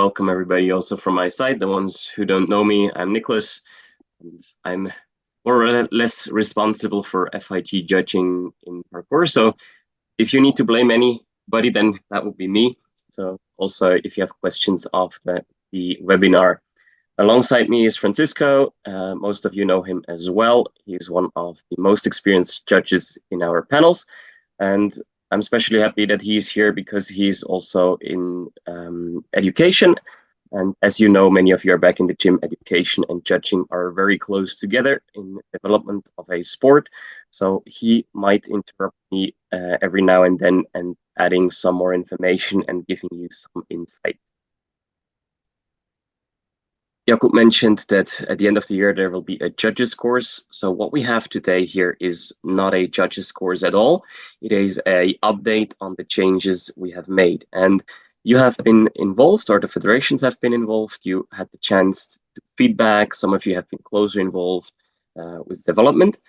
welcome everybody also from my side. The ones who don't know me, I'm Nicholas, and I'm more or less responsible for FIG judging in parkour. So if you need to blame anybody, then that would be me. So also, if you have questions after the webinar. Alongside me is Francisco. Most of you know him as well. He's one of the most experienced judges in our panels. And I'm especially happy that he's here because he's also in education. And as you know, many of you are back in the gym. Education and judging are very close together in development of a sport. So he might interrupt me every now and then and adding some more information and giving you some insight. Jakub mentioned that at the end of the year, there will be a judges course. So what we have today here is not a judges course at all. It is an update on the changes we have made. And you have been involved, or the federations have been involved. You had the chance to feedback. Some of you have been closer involved with development.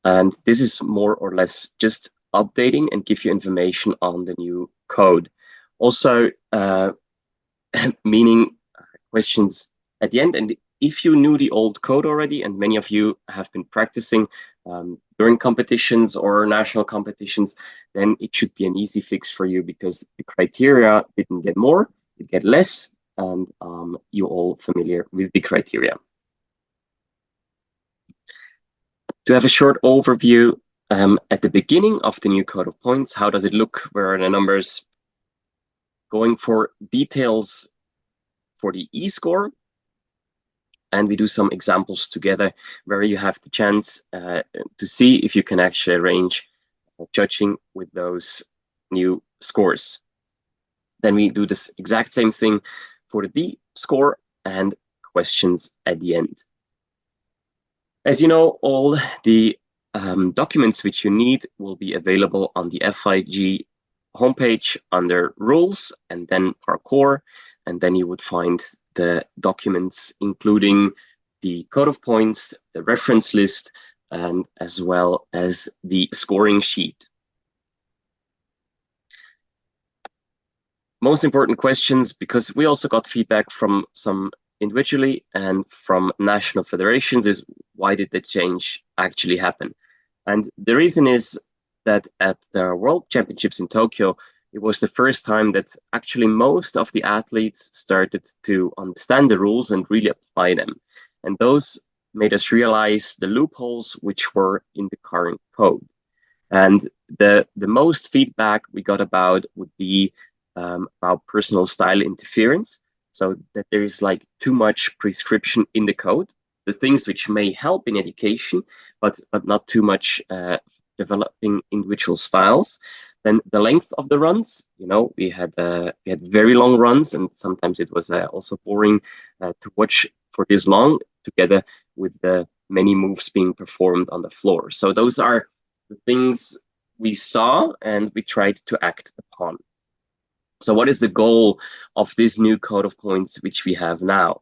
And this is more or less just updating and give you information on the new code. Also, meaning questions at the end. And if you knew the old code already, and many of you have been practicing during competitions or national competitions, then it should be an easy fix for you because the criteria didn't get more, it get less, and you're all familiar with the criteria. To have a short overview at the beginning of the new code of points, how does it look? Where are the numbers? Going for details for the E-score. And we do some examples together where you have the chance to see if you can actually arrange judging with those new scores. Then we do this exact same thing for the D score and questions at the end. As you know, all the documents which you need will be available on the FIG homepage under rules and then parkour, and then you would find the documents, including the code of points, the reference list, and as well as the scoring sheet. Most important questions, because we also got feedback from some individually and from national federations, is why did the change actually happen? And the reason is that at the World Championships in Tokyo, it was the first time that actually most of the athletes started to understand the rules and really apply them. And those made us realize the loopholes which were in the current code. And the most feedback we got about would be about personal style interference. So that there is like too much prescription in the code, the things which may help in education, but not too much developing individual styles. Then the length of the runs, you know, we had very long runs, and sometimes it was also boring to watch for this long, together with the many moves being performed on the floor. So those are the things we saw and we tried to act upon. So what is the goal of this new code of points which we have now?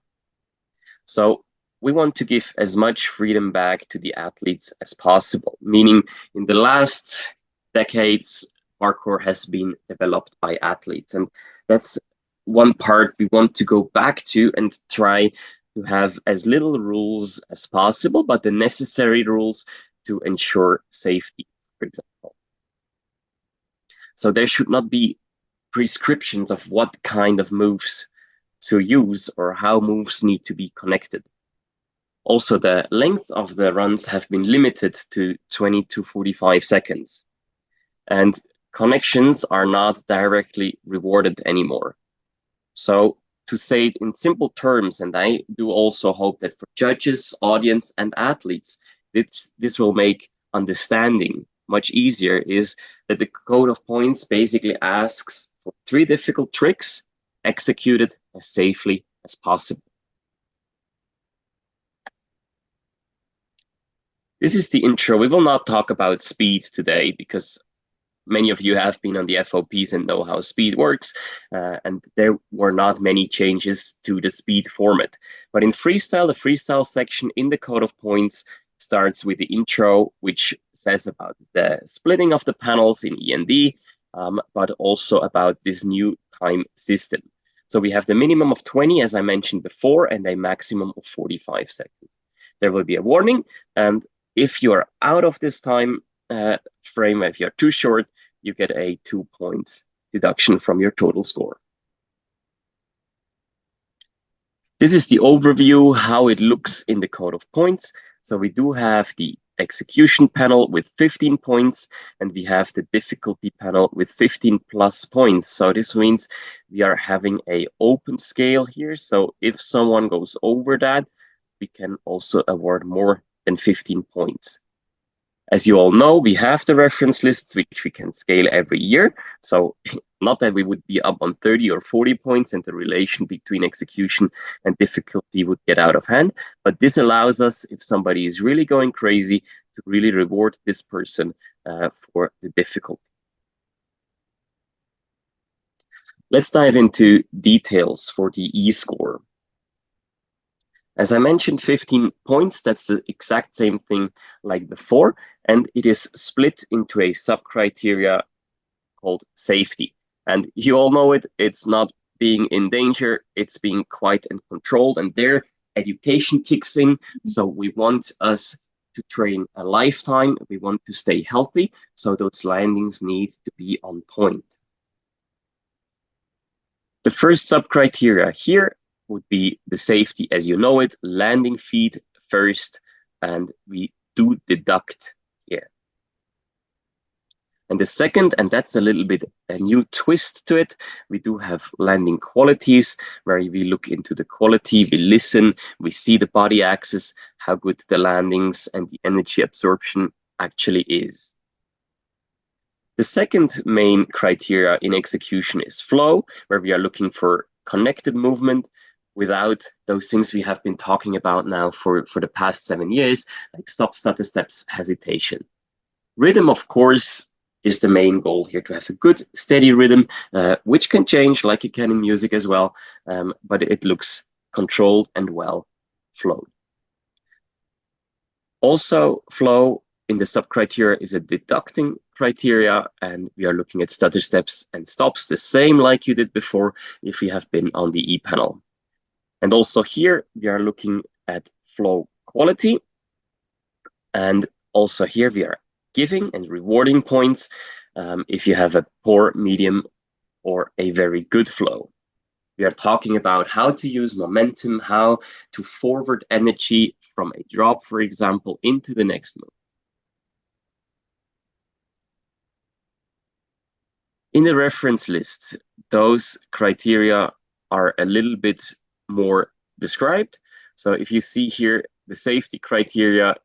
So we want to give as much freedom back to the athletes as possible, meaning in the last decades, parkour has been developed by athletes. And that's one part we want to go back to and try to have as little rules as possible, but the necessary rules to ensure safety, for example. So there should not be prescriptions of what kind of moves to use or how moves need to be connected. Also, the length of the runs have been limited to 20 to 45 seconds. And connections are not directly rewarded anymore. So to say it in simple terms, and I do also hope that for judges, audience, and athletes, this will make understanding much easier, is that the code of points basically asks for 3 difficult tricks executed as safely as possible. This is the intro. We will not talk about speed today because many of you have been on the FOPs and know how speed works, and there were not many changes to the speed format. But in freestyle, the freestyle section in the code of points starts with the intro, which says about the splitting of the panels in END, but also about this new time system. So we have the minimum of 20, as I mentioned before, and a maximum of 45 seconds. There will be a warning, and if you are out of this time frame, if you're too short, you get a 2 points deduction from your total score. This is the overview, how it looks in the code of points. So we do have the execution panel with 15 points, and we have the difficulty panel with 15 plus points. So this means we are having an open scale here. So if someone goes over that, we can also award more than 15 points. As you all know, we have the reference lists, which we can scale every year. So not that we would be up on 30 or 40 points and the relation between execution and difficulty would get out of hand. But this allows us, if somebody is really going crazy, to really reward this person for the difficulty. Let's dive into details for the E-score. As I mentioned, 15 points, that's the exact same thing like before, and it is split into a sub-criteria called safety. And you all know it, it's not being in danger, it's being quiet and controlled, and there education kicks in. So we want us to train a lifetime, we want to stay healthy, so those landings need to be on point. The first sub-criteria here would be the safety as you know it, landing feet first, and we do deduct here. And the second, and that's a little bit a new twist to it, we do have landing qualities where we look into the quality, we listen, we see the body axis, how good the landings and the energy absorption actually is. The second main criteria in execution is flow, where we are looking for connected movement without those things we have been talking about now for the past 7 years, like stop, stutter steps, hesitation. Rhythm, of course, is the main goal here, to have a good, steady rhythm, which can change like you can in music as well, but it looks controlled and well flowed. Also, flow in the sub-criteria is a deducting criteria, and we are looking at stutter steps and stops, the same like you did before if you have been on the E panel. And also here, we are looking at flow quality. And also here, we are giving and rewarding points if you have a poor, medium, or a very good flow. We are talking about how to use momentum, how to forward energy from a drop, for example, into the next move. In the reference list, those criteria are a little bit more described. So if you see here, the safety criteria,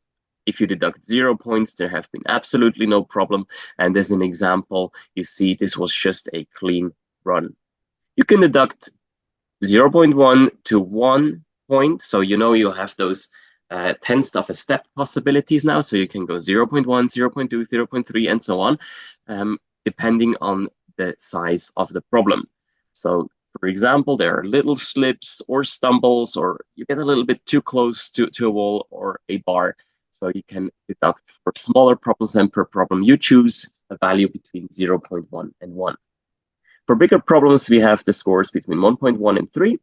if you deduct 0 points, there have been absolutely no problem. And as an example, you see this was just a clean run. You can deduct 0.1 to 1 point. So you know you have those 10th of a step possibilities now. So you can go 0.1, 0.2, 0.3, and so on, depending on the size of the problem. So for example, there are little slips or stumbles, or you get a little bit too close to a wall or a bar. So you can deduct for smaller problems, and per problem you choose a value between 0.1 and 1. For bigger problems, we have the scores between 1.1 and 3.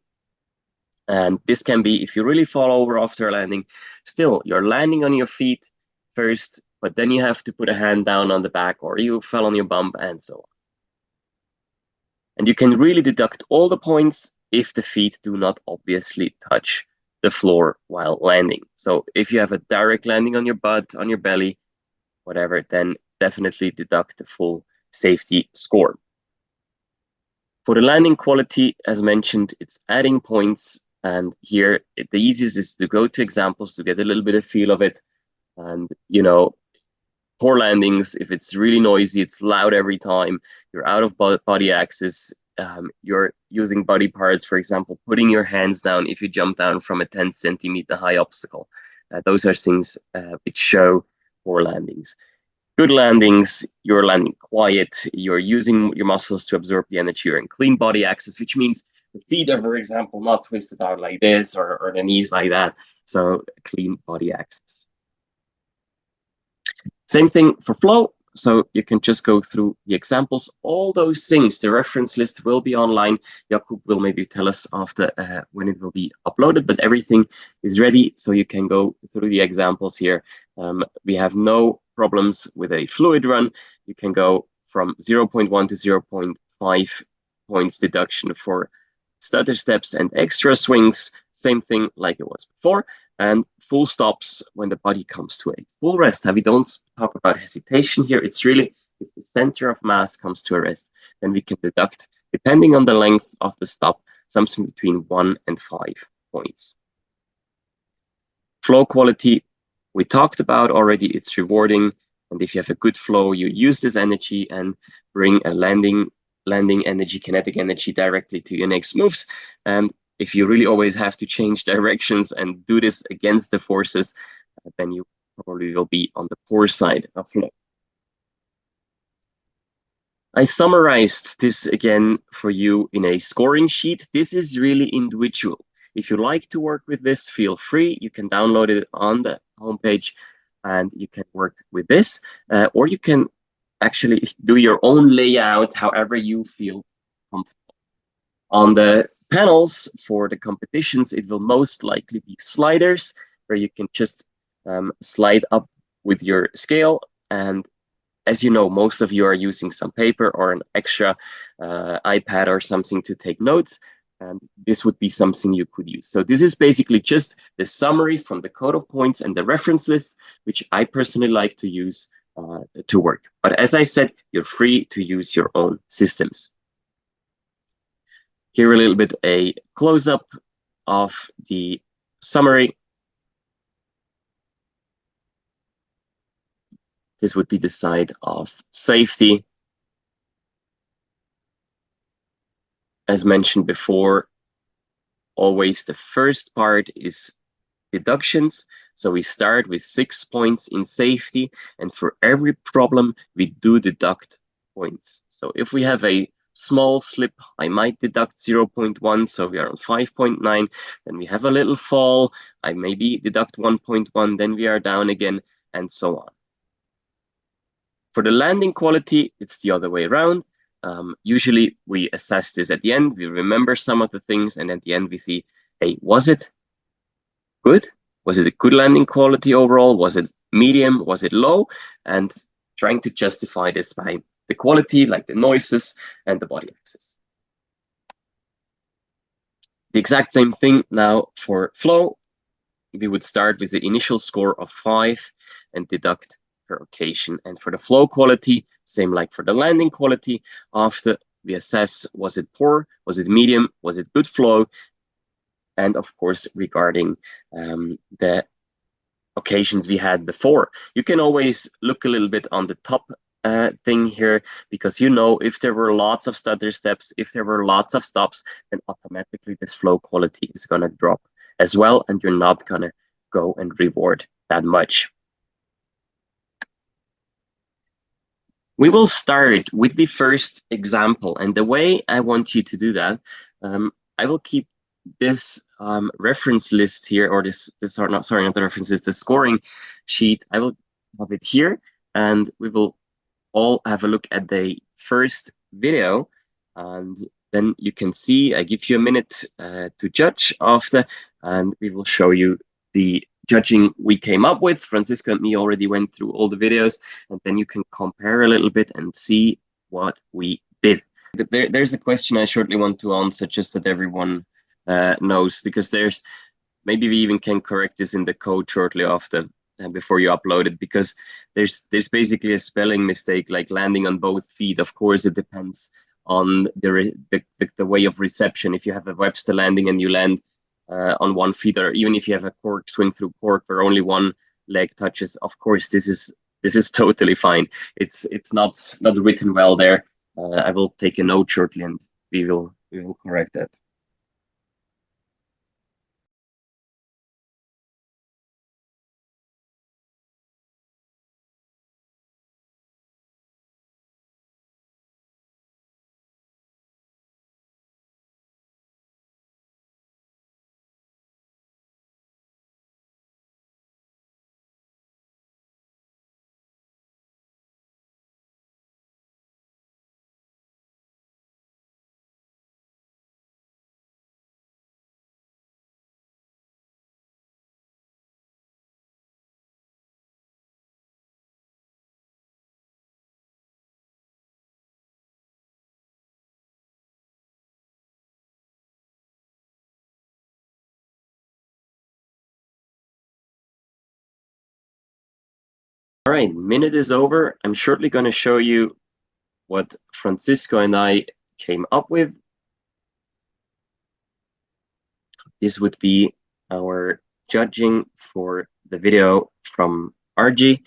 And this can be, if you really fall over after landing, still you're landing on your feet first, but then you have to put a hand down on the back, or you fell on your bump, and so on. And you can really deduct all the points if the feet do not obviously touch the floor while landing. So if you have a direct landing on your butt, on your belly, whatever, then definitely deduct the full safety score. For the landing quality, as mentioned, it's adding points. And here, the easiest is to go to examples to get a little bit of feel of it. And, you know, poor landings, if it's really noisy, it's loud every time, you're out of body axis, you're using body parts, for example, putting your hands down if you jump down from a 10 centimeter high obstacle. Those are things which show poor landings. Good landings, you're landing quiet, you're using your muscles to absorb the energy, you're in clean body axis, which means the feet are, for example, not twisted out like this, or the knees like that. So clean body axis. Same thing for flow. So you can just go through the examples. All those things, the reference list will be online. Jakub will maybe tell us after when it will be uploaded, but everything is ready. So you can go through the examples here. We have no problems with a fluid run. You can go from 0.1 to 0.5 points deduction for stutter steps and extra swings. Same thing like it was before. And full stops when the body comes to a full rest. We don't talk about hesitation here. It's really if the center of mass comes to a rest, then we can deduct, depending on the length of the stop, something between 1 and 5 points. Flow quality, we talked about already. It's rewarding. And if you have a good flow, you use this energy and bring a landing energy, kinetic energy directly to your next moves. And if you really always have to change directions and do this against the forces, then you probably will be on the poor side of flow. I summarized this again for you in a scoring sheet. This is really individual. If you like to work with this, feel free. You can download it on the homepage and you can work with this, or you can actually do your own layout however you feel comfortable. On the panels for the competitions, it will most likely be sliders where you can just slide up with your scale. And as you know, most of you are using some paper or an extra iPad or something to take notes. And this would be something you could use. So this is basically just the summary from the code of points and the reference lists, which I personally like to use to work. But as I said, you're free to use your own systems. Here a little bit a close-up of the summary. This would be the side of safety. As mentioned before, always the first part is deductions. So we start with 6 points in safety, and for every problem, we do deduct points. So if we have a small slip, I might deduct 0.1, so we are on 5.9. Then we have a little fall, I maybe deduct 1.1, then we are down again, and so on. For the landing quality, it's the other way around. Usually we assess this at the end, we remember some of the things, and at the end we see, hey, was it good? Was it a good landing quality overall? Was it medium? Was it low? And trying to justify this by the quality, like the noises and the body axis. The exact same thing now for flow. We would start with the initial score of 5 and deduct per occasion. And for the flow quality, same like for the landing quality, after we assess, was it poor? Was it medium? Was it good flow? And of course, regarding the occasions we had before. You can always look a little bit on the top thing here, because you know if there were lots of stutter steps, if there were lots of stops, then automatically this flow quality is going to drop as well, and you're not going to go and reward that much. We will start with the first example, and the way I want you to do that, I will keep this reference list here, or this are not, sorry, not the reference list, the scoring sheet. I will have it here, and we will all have a look at the first video, and then you can see, I give you a minute to judge after, and we will show you the judging we came up with. Francisco and me already went through all the videos, and then you can compare a little bit and see what we did. There's a question I shortly want to answer, just that everyone knows, because there's, maybe we even can correct this in the code shortly after, before you upload it, because there's basically a spelling mistake, like landing on both feet. Of course, it depends on the way of reception. If you have a Webster landing and you land on one feet, or even if you have a cork swing through cork where only one leg touches, of course this is totally fine. It's not written well there. I will take a note shortly, and we will correct that. All right, minute is over. I'm shortly going to show you what Francisco and I came up with. This would be our judging for the video from RG.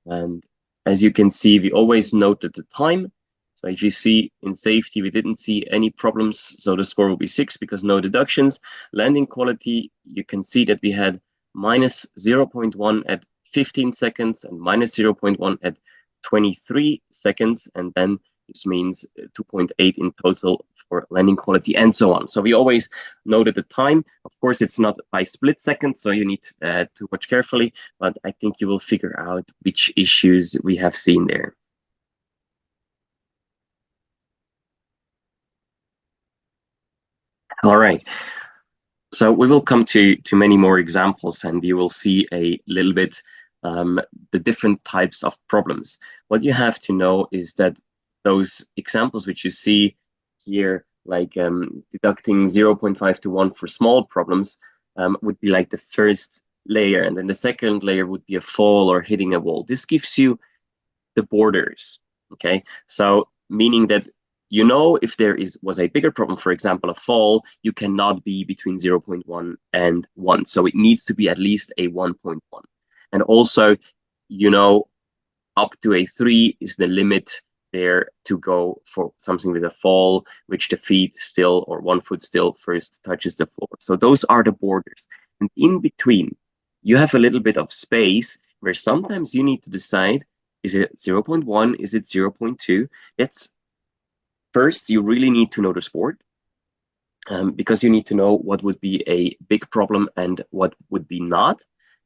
And as you can see, we always noted the time. So if you see in safety, we didn't see any problems. So the score will be 6 because no deductions. Landing quality, you can see that we had minus 0.1 at 15 seconds and minus 0.1 at 23 seconds. And then this means 2.8 in total for landing quality and so on. So we always noted the time. Of course, it's not by split second, so you need to watch carefully, but I think you will figure out which issues we have seen there. All right. So we will come to many more examples, and you will see a little bit the different types of problems. What you have to know is that those examples which you see here, like deducting 0.5 to 1 for small problems, would be like the first layer, and then the second layer would be a fall or hitting a wall. This gives you the borders, okay? So meaning that you know if there was a bigger problem, for example, a fall, you cannot be between 0.1 and 1. So it needs to be at least a 1.1. And also, you know, up to a 3 is the limit there to go for something with a fall, which the feet still or 1 foot still first touches the floor. So those are the borders. And in between, you have a little bit of space where sometimes you need to decide, is it 0.1? Is it 0.2? That's first, you really need to know the sport because you need to know what would be a big problem and what would be not.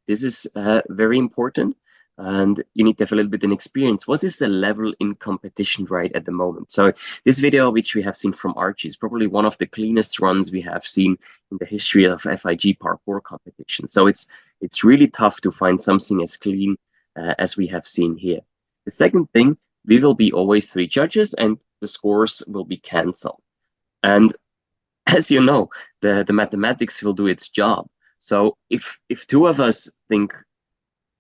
This is very important. And you need to have a little bit of experience. What is the level in competition right at the moment? So this video, which we have seen from Archie, is probably one of the cleanest runs we have seen in the history of FIG parkour competition. So it's really tough to find something as clean as we have seen here. The second thing, we will be always 3 judges and the scores will be canceled. And as you know, the mathematics will do its job. So if 2 of us think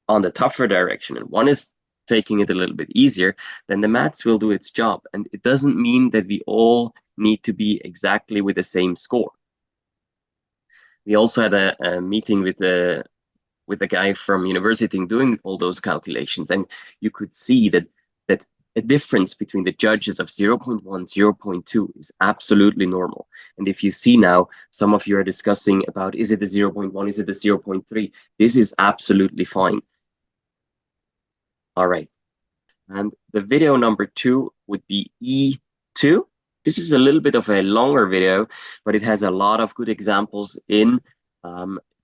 on the tougher direction and 1 is taking it a little bit easier, then the maths will do its job. And it doesn't mean that we all need to be exactly with the same score. We also had a meeting with the guy from university doing all those calculations, and you could see that a difference between the judges of 0.1, 0.2 is absolutely normal. And if you see now, some of you are discussing about, is it a 0.1, is it a 0.3? This is absolutely fine. All right. And the video number 2 would be E2. This is a little bit of a longer video, but it has a lot of good examples in,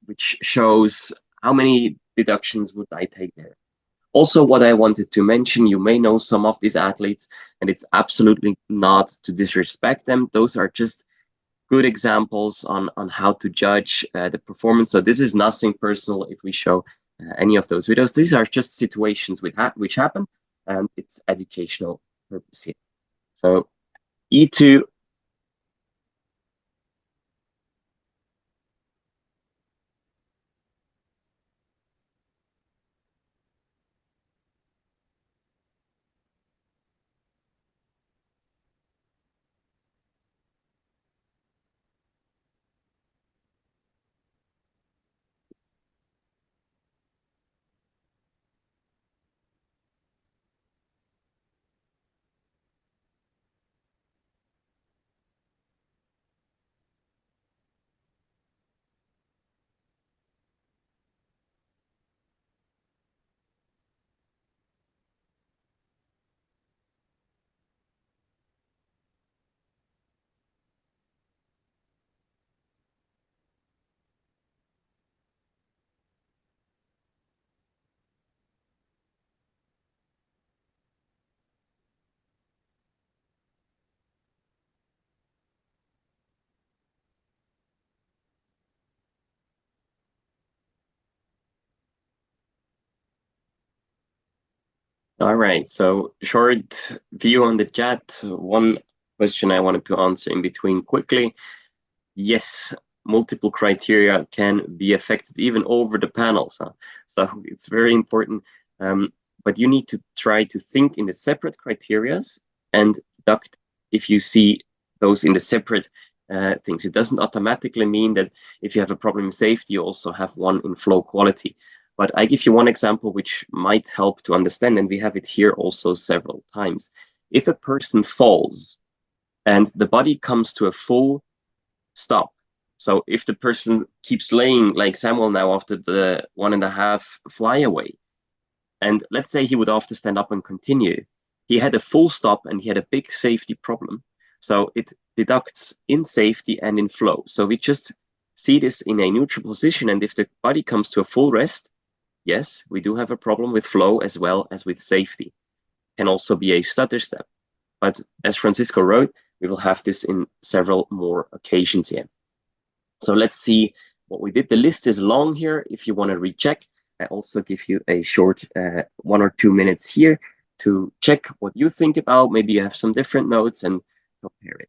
which shows how many deductions would I take there. Also, what I wanted to mention, you may know some of these athletes, and it's absolutely not to disrespect them. Those are just good examples on how to judge the performance. So this is nothing personal if we show any of those videos. These are just situations which happen, and it's educational purpose here. So E2. All right, so short view on the chat. One question I wanted to answer in between quickly. Yes, multiple criteria can be affected even over the panels. So it's very important. but you need to try to think in the separate criterias and deduct if you see those in the separate things. It doesn't automatically mean that if you have a problem in safety, you also have one in flow quality. But I give you one example which might help to understand, and we have it here also several times. If a person falls and the body comes to a full stop, so if the person keeps laying like Samuel now after the 1.5 flyaway, and let's say he would have to stand up and continue, he had a full stop and he had a big safety problem. So it deducts in safety and in flow. So we just see this in a neutral position. And if the body comes to a full rest, yes, we do have a problem with flow as well as with safety. Can also be a stutter step. But as Francisco wrote, we will have this in several more occasions here. So let's see what we did. The list is long here. If you want to recheck, I also give you a short 1 or 2 minutes here to check what you think about. Maybe you have some different notes and compare it.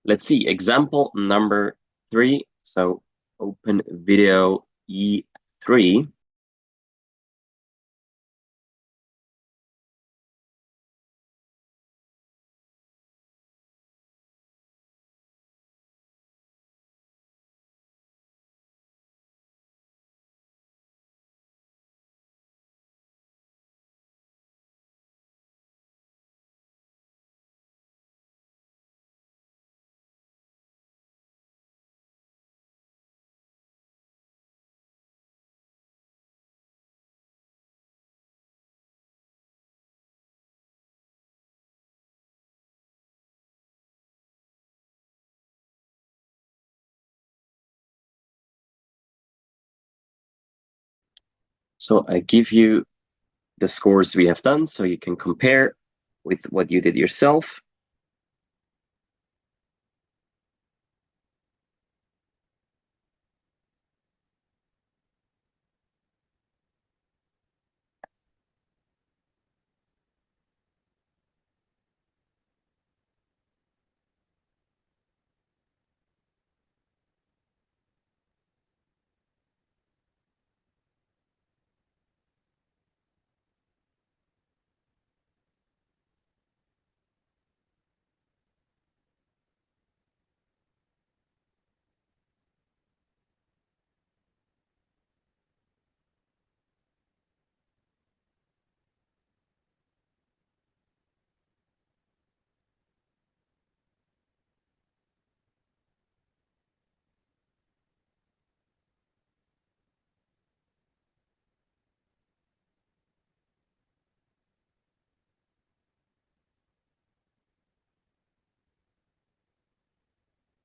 Let's see, example number 3. So open video E3. So I give you the scores we have done so you can compare with what you did yourself.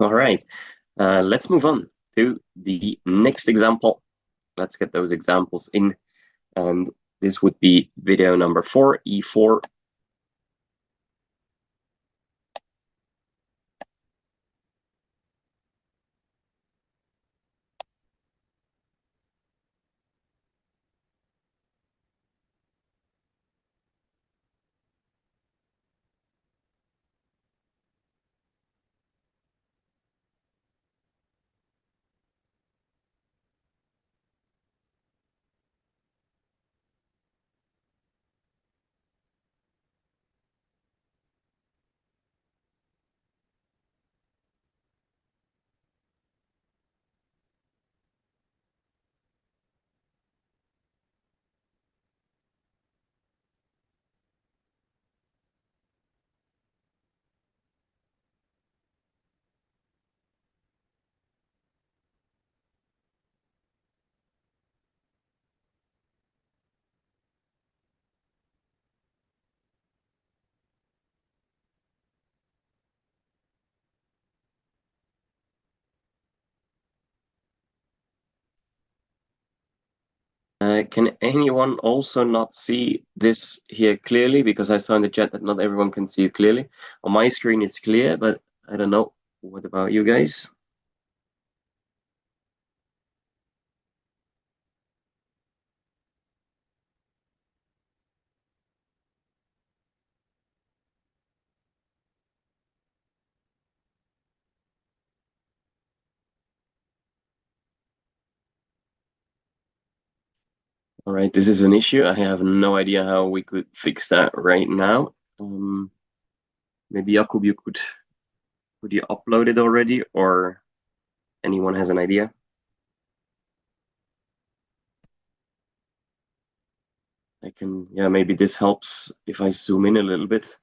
All right, let's move on to the next example. Let's get those examples in. And this would be video number 4, E4. Can anyone also not see this here clearly? Because I saw in the chat that not everyone can see it clearly. On my screen, it's clear, but I don't know. What about you guys? All right, this is an issue. I have no idea how we could fix that right now. Maybe Jakub, you could you upload it already, or anyone has an idea? I can, yeah, maybe this helps if I zoom in a little bit.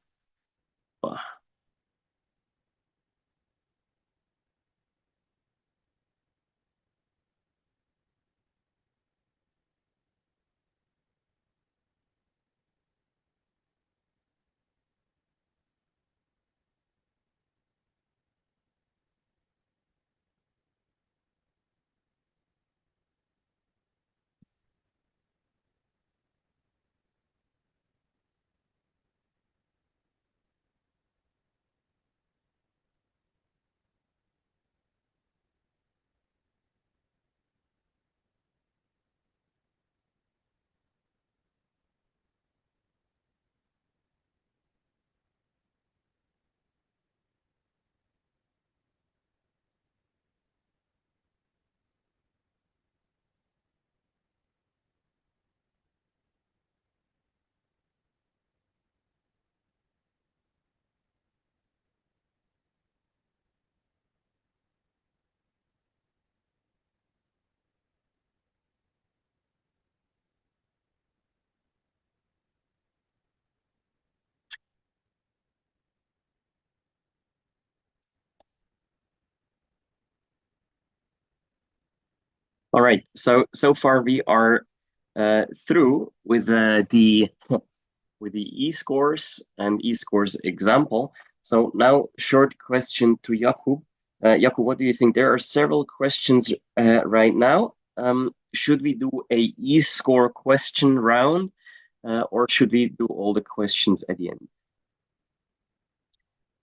All right, so far we are through with the with the e-scores and e-scores example. So now, short question to Jakub. Jakub, what do you think? There are several questions right now. Should we do a e-score question round, or should we do all the questions at the end?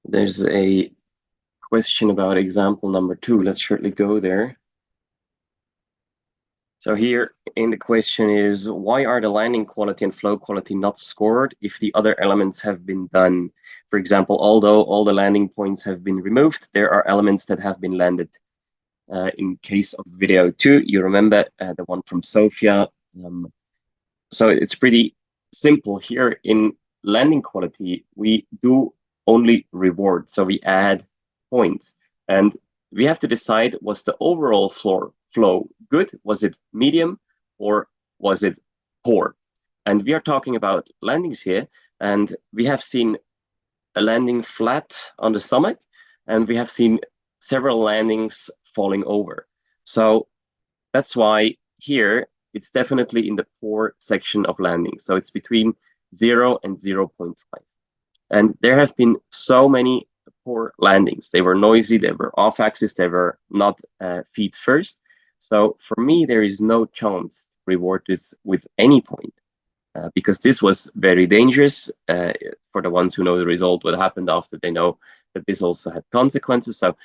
There's a question about example number 2. Let's shortly go there. So here in the question is, why are the landing quality and flow quality not scored if the other elements have been done? For example, although all the landing points have been removed, there are elements that have been landed. In case of video 2, you remember the one from Sofia. So it's pretty simple here in landing quality. We do only reward, so we add points. And we have to decide, was the overall flow good? Was it medium or was it poor? And we are talking about landings here, and we have seen a landing flat on the stomach, and we have seen several landings falling over. So that's why here it's definitely in the poor section of landing. So it's between 0 and 0.5. And there have been so many poor landings. They were noisy, they were off axis, they were not feet first. So for me, there is no chance to reward this with any point. Because this was very dangerous for the ones who know the result, what happened after they know that this also had consequences. So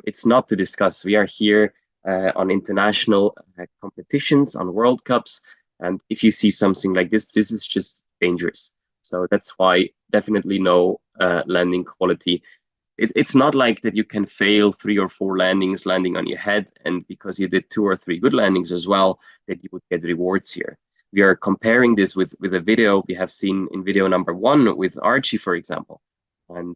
it's not to discuss. We are here on international competitions, on World Cups. And if you see something like this is just dangerous. So that's why definitely no landing quality. It's not like that you can fail 3 or 4 landings landing on your head, and because you did 2 or 3 good landings as well, that you would get rewards here. We are comparing this with a video we have seen in video number 1 with Archie, for example. And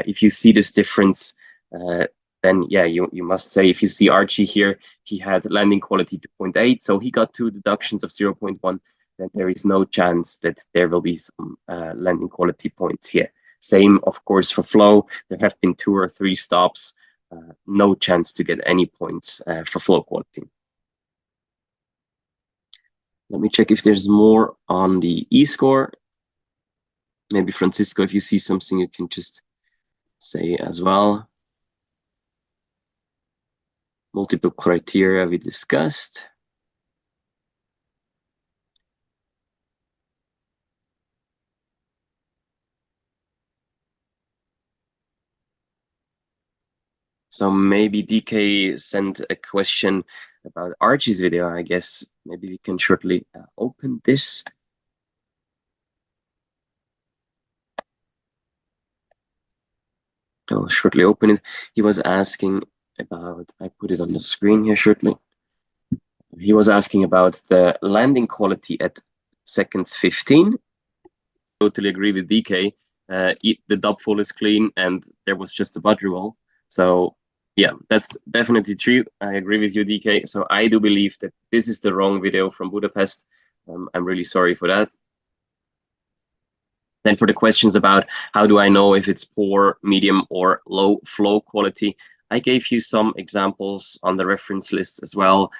if you see this difference, then yeah, you must say, if you see Archie here, he had landing quality 2.8, so he got 2 deductions of 0.1, then there is no chance that there will be some landing quality points here. Same, of course, for flow. There have been 2 or 3 stops, no chance to get any points for flow quality. Let me check if there's more on the e-score. Maybe Francisco, if you see something, you can just say as well. Multiple criteria we discussed. So maybe DK sent a question about Archie's video. I guess maybe we can shortly open this. I'll shortly open it. He was asking about, I put it on the screen here shortly. He was asking about the landing quality at seconds 15. Totally agree with DK. The dub full is clean and there was just a butt roll. So yeah, that's definitely true. I agree with you, DK. So I do believe that this is the wrong video from Budapest. I'm really sorry for that. Then for the questions about how do I know if it's poor, medium, or low flow quality, I gave you some examples on the reference list as well.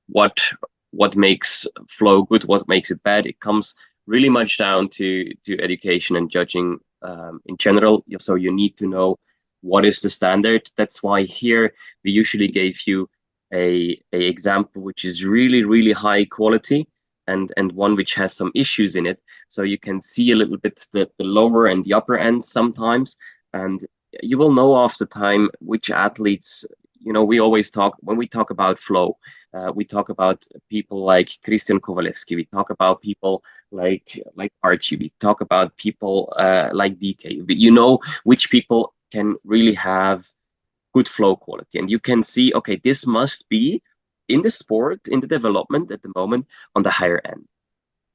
What makes flow good, what makes it bad? It comes really much down to education and judging in general. So you need to know what is the standard. That's why here we usually gave you a example which is really high quality and one which has some issues in it. So you can see a little bit the lower and the upper end sometimes, and you will know after time which athletes, we always talk, when we talk about flow, we talk about people like Christian Kowalewski, we talk about people like Archie, we talk about people like DK. You know which people can really have good flow quality, and you can see, okay, this must be in the sport, in the development at the moment on the higher end.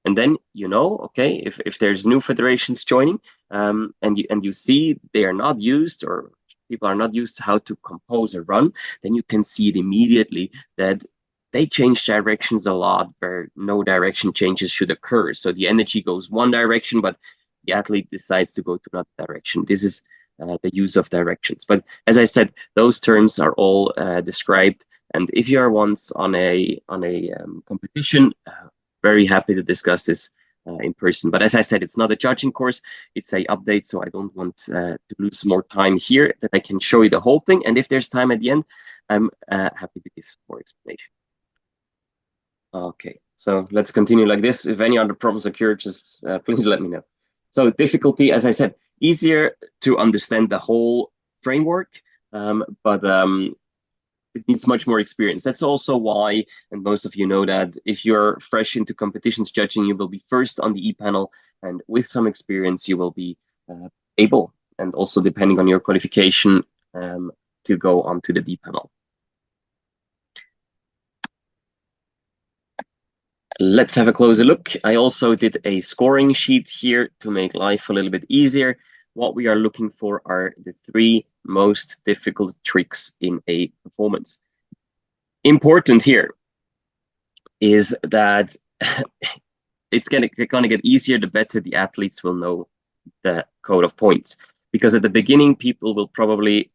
And then okay, if there's new federations joining, and you see they are not used, or people are not used to how to compose a run, then you can see it immediately that they change directions a lot where no direction changes should occur. So the energy goes one direction, but the athlete decides to go to another direction. This is the use of directions. But as I said, those terms are all described. And if you are once on a competition, very happy to discuss this in person. But as I said, it's not a judging course, it's a update, so I don't want to lose more time here, that I can show you the whole thing. And if there's time at the end, I'm happy to give more explanation. Okay, so let's continue like this. If any other problems occur, just please let me know. So difficulty, as I said, easier to understand the whole framework, but it needs much more experience. That's also why, and most of you know that, if you're fresh into competitions judging, you will be first on the E-panel, and with some experience, you will be able, and also depending on your qualification, to go on to the D-panel. Let's have a closer look. I also did a scoring sheet here to make life a little bit easier. What we are looking for are the 3 most difficult tricks in a performance. Important here is that it's gonna get easier the better the athletes will know the code of points. Because at the beginning, people will probably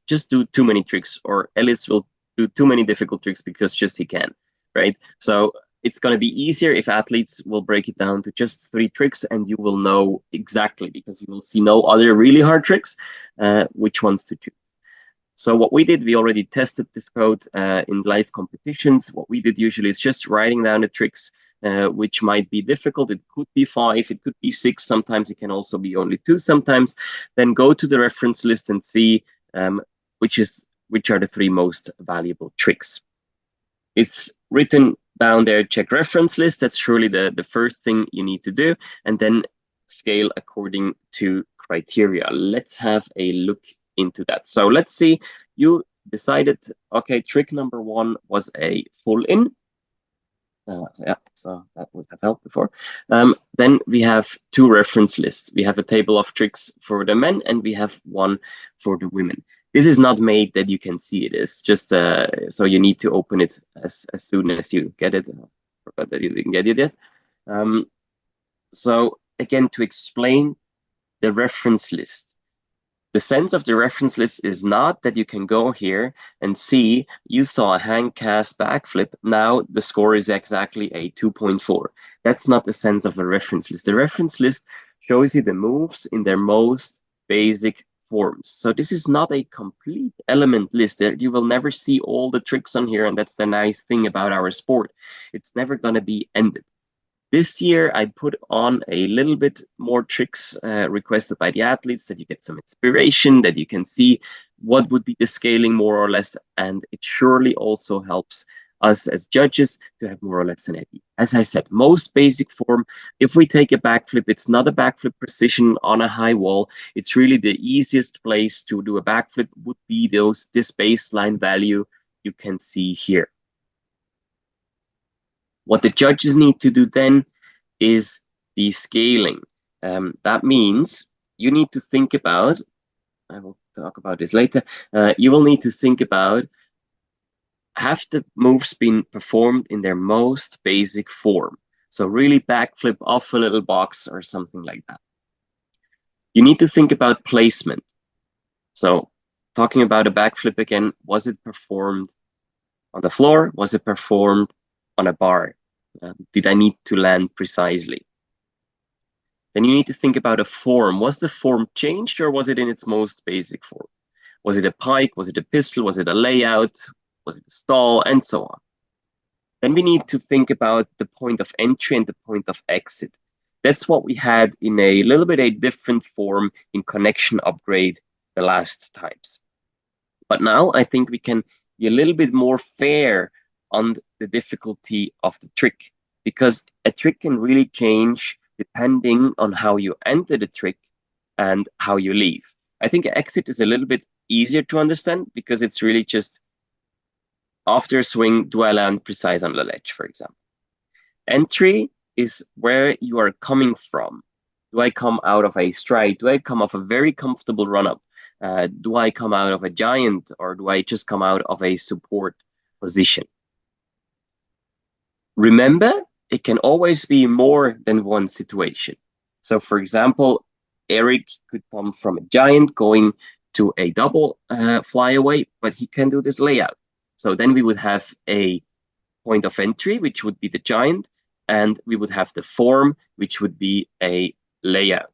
just do too many tricks, or Ellis will do too many difficult tricks because just he can, right? So it's going to be easier if athletes will break it down to just 3 tricks, and you will know exactly, because you will see no other really hard tricks, which ones to choose. So what we did, we already tested this code in live competitions. What we did usually is just writing down the tricks, which might be difficult. It could be 5, it could be 6, sometimes it can also be only 2 sometimes. Then go to the reference list and see which are the 3 most valuable tricks. It's written down there, check reference list. That's surely the first thing you need to do, and then scale according to criteria. Let's have a look into that. So let's see, you decided, okay, trick number 1 was a full in. Yeah, so that would have helped before. Then we have 2 reference lists. We have a table of tricks for the men, and we have one for the women. This is not made that you can see it. It's just so you need to open it as soon as you get it. I forgot that you didn't get it yet. So again, to explain the reference list. The sense of the reference list is not that you can go here and see you saw a hang cast backflip. Now the score is exactly a 2.4. That's not the sense of a reference list. The reference list shows you the moves in their most basic forms. So this is not a complete element list. You will never see all the tricks on here, and that's the nice thing about our sport. It's never going to be ended. This year, I put on a little bit more tricks requested by the athletes, that you get some inspiration, that you can see what would be the scaling more or less. And it surely also helps us as judges to have more or less an idea. As I said, most basic form, if we take a backflip, it's not a backflip precision on a high wall. It's really the easiest place to do a backflip would be this baseline value you can see here. What the judges need to do then is the scaling. That means you need to think about, I will talk about this later, you will need to think about, have the moves been performed in their most basic form? So really backflip off a little box or something like that. You need to think about placement. So talking about a backflip again, was it performed on the floor? Was it performed on a bar? Did I need to land precisely? Then you need to think about a form. Was the form changed, or was it in its most basic form? Was it a pike? Was it a pistol? Was it a layout? Was it a stall? And so on. Then we need to think about the point of entry and the point of exit. That's what we had in a little bit a different form in connection upgrade the last times. But now I think we can be a little bit more fair on the difficulty of the trick, because a trick can really change depending on how you enter the trick and how you leave. I think exit is a little bit easier to understand, because it's really just after a swing, do I land precise on the ledge, for example. Entry is where you are coming from. Do I come out of a stride? Do I come off a very comfortable run-up? Do I come out of a giant, or do I just come out of a support position? Remember, it can always be more than one situation. So for example, Eric could come from a giant going to a double flyaway, but he can do this layout. So then we would have a point of entry, which would be the giant, and we would have the form, which would be a layout.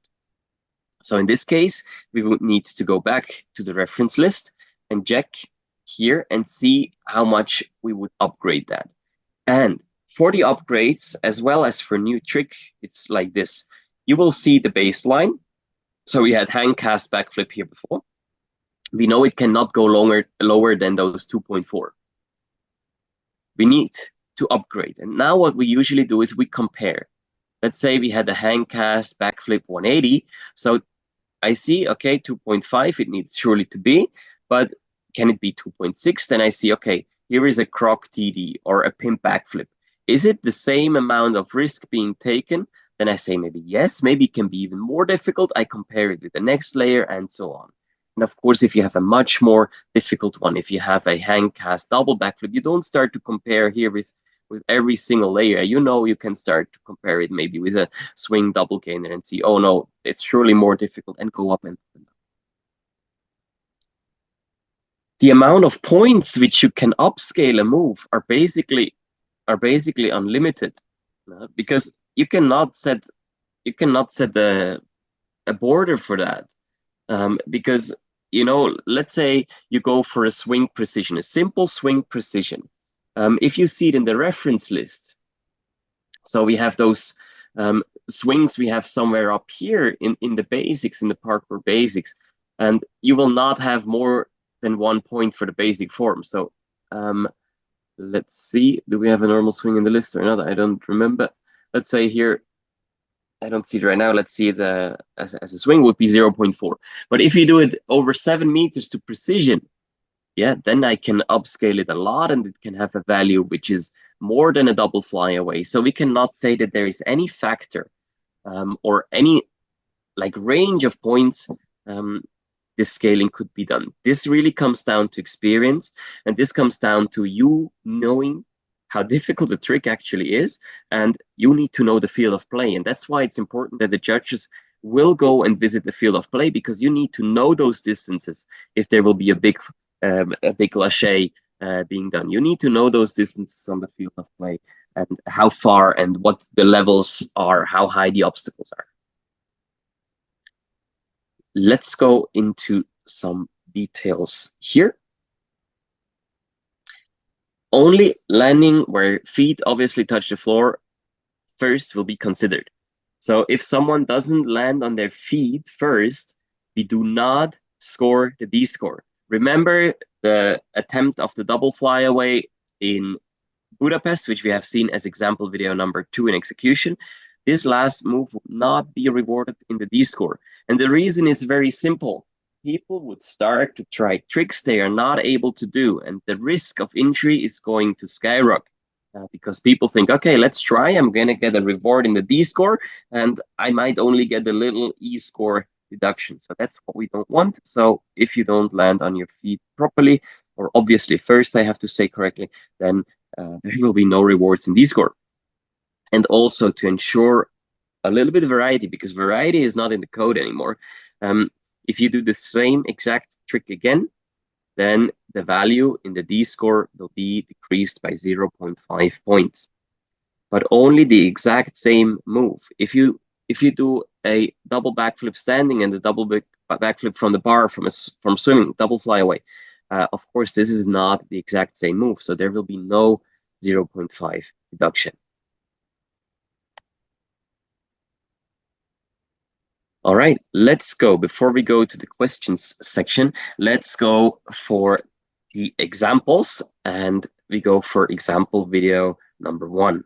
So in this case, we would need to go back to the reference list and check here and see how much we would upgrade that. And for the upgrades, as well as for new trick, it's like this. You will see the baseline. So we had hang cast backflip here before. We know it cannot go lower than those 2.4. We need to upgrade. And now what we usually do is we compare. Let's say we had a hang cast backflip 180. So I see, okay, 2.5, it needs surely to be, but can it be 2.6? Then I see, okay, here is a croc TD or a pimp backflip. Is it the same amount of risk being taken? Then I say maybe yes, maybe it can be even more difficult. I compare it with the next layer and so on. And of course, if you have a much more difficult one, if you have a hang cast double backflip, you don't start to compare here with every single layer. You know, you can start to compare it maybe with a swing double gainer and see, oh no, it's surely more difficult, and go up and down. The amount of points which you can upscale a move are basically unlimited, because you cannot set a border for that, because you know, let's say you go for a swing precision, a simple swing precision. If you see it in the reference list, so we have those swings we have somewhere up here in the basics, in the parkour basics, and you will not have more than 1 point for the basic form. So let's see, do we have a normal swing in the list or not? I don't remember. Let's say here, I don't see it right now. Let's see it as a swing would be 0.4. But if you do it over 7 meters to precision, yeah, then I can upscale it a lot, and it can have a value which is more than a double flyaway. So we cannot say that there is any factor or any like range of points this scaling could be done. This really comes down to experience, and this comes down to you knowing how difficult the trick actually is, and you need to know the field of play. And that's why it's important that the judges will go and visit the field of play, because you need to know those distances if there will be a big lâché being done. You need to know those distances on the field of play, and how far and what the levels are, how high the obstacles are. Let's go into some details here. Only landing where feet obviously touch the floor first will be considered. So if someone doesn't land on their feet first, we do not score the D score. Remember the attempt of the double flyaway in Budapest, which we have seen as example video number 2 in execution. This last move would not be rewarded in the D score. And the reason is very simple. People would start to try tricks they are not able to do, and the risk of injury is going to skyrocket. Because people think, okay, let's try. I'm going to get a reward in the D score, and I might only get a little E score deduction. So that's what we don't want. So if you don't land on your feet properly, or obviously first I have to say correctly, then there will be no rewards in D score. And also to ensure a little bit of variety, because variety is not in the code anymore. If you do the same exact trick again, then the value in the D score will be decreased by 0.5 points. But only the exact same move. If you do a double backflip standing and a double backflip from the bar from swimming, double flyaway, of course, this is not the exact same move. So there will be no 0.5 deduction. All right, let's go. Before we go to the questions section, let's go for the examples, and we go for example video number 1.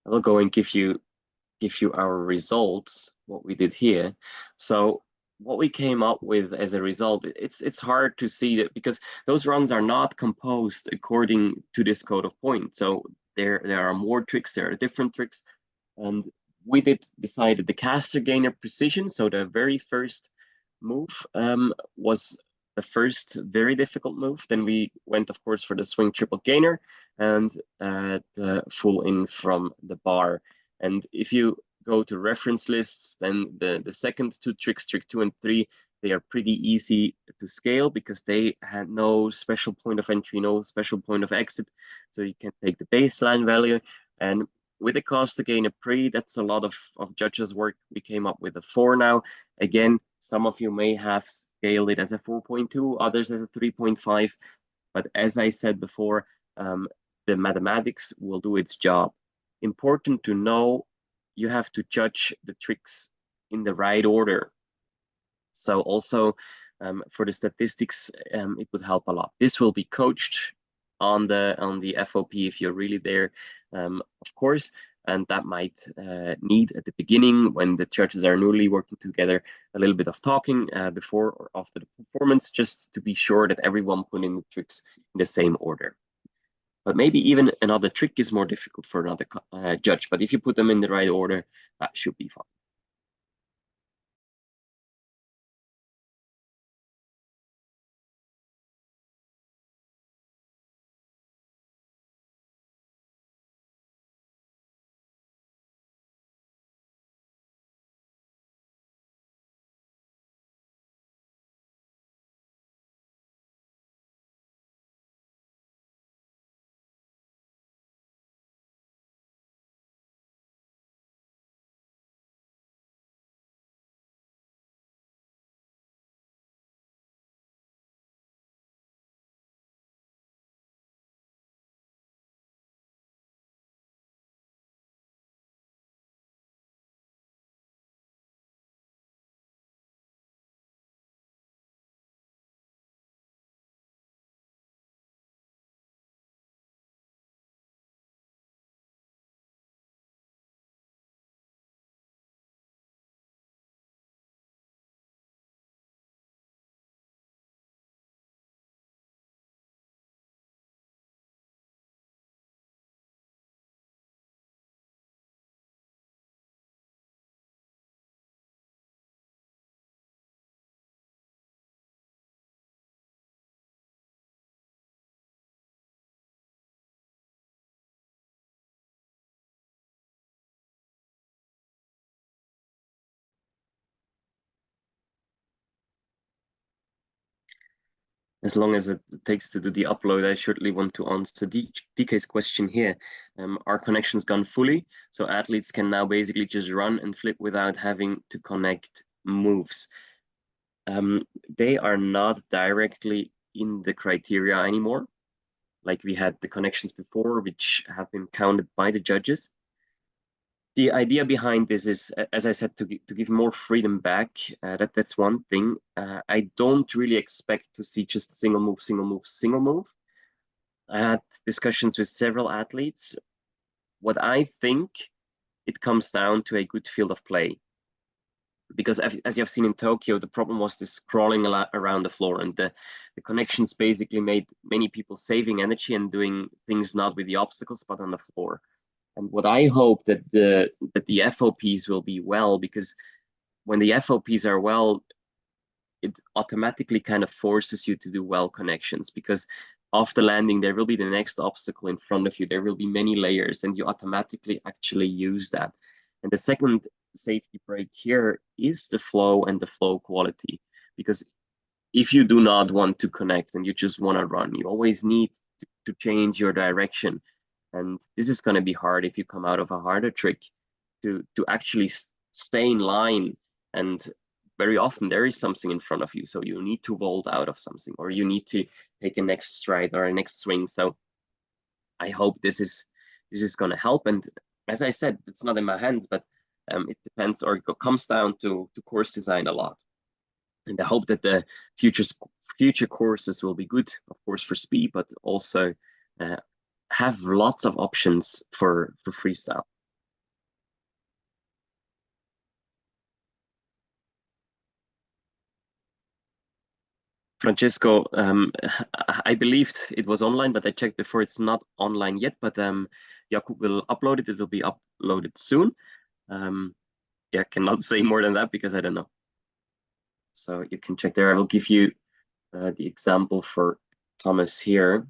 I will go and give you our results, what we did here. So what we came up with as a result, it's hard to see that because those runs are not composed according to this code of points. So there are more tricks, there are different tricks, and we did decide the caster gainer precision. So the very first move was the first very difficult move. Then we went, of course, for the swing triple gainer and the full in from the bar. And if you go to reference lists, then the second two tricks, trick 2 and 3, they are pretty easy to scale because they had no special point of entry, no special point of exit. So you can take the baseline value. And with the caster gainer pre, that's a lot of judges' work. We came up with a 4 now. Again, some of you may have scaled it as a 4.2, others as a 3.5. But as I said before, the mathematics will do its job. Important to know, you have to judge the tricks in the right order. So also for the statistics, it would help a lot. This will be coached on the FOP if you're really there, of course, and that might need at the beginning when the judges are newly working together a little bit of talking before or after the performance, just to be sure that everyone put in the tricks in the same order. But maybe even another trick is more difficult for another judge. But if you put them in the right order, that should be fine. As long as it takes to do the upload, I surely want to answer DK's question here. Are connections gone fully? So athletes can now basically just run and flip without having to connect moves. Um, they are not directly in the criteria anymore. Like we had the connections before, which have been counted by the judges. The idea behind this is, as I said, to give more freedom back. That's one thing. I don't really expect to see just single move, single move, single move. I had discussions with several athletes. What I think it comes down to a good field of play. Because as you have seen in Tokyo, the problem was this crawling around the floor, and the connections basically made many people saving energy and doing things not with the obstacles but on the floor. And what I hope that the FOPs will be well, because when the FOPs are well, it automatically kind of forces you to do well connections, because after landing there will be the next obstacle in front of you. There will be many layers, and you automatically actually use that. And the second safety break here is the flow and the flow quality, because if you do not want to connect and you just want to run, you always need to change your direction. And this is going to be hard if you come out of a harder trick to actually stay in line. And very often there is something in front of you, so you need to vault out of something, or you need to take a next stride or a next swing. So I hope this is going to help. And as I said, it's not in my hands, but it depends, or it comes down to course design a lot. And I hope that the future courses will be good, of course, for speed, but also uh, have lots of options for freestyle. Francesco, I believed it was online, but I checked before. It's not online yet, but Jakub will upload it. It will be uploaded soon. Um, yeah, cannot say more than that because I don't know. So you can check there. I will give you the example for Thomas here.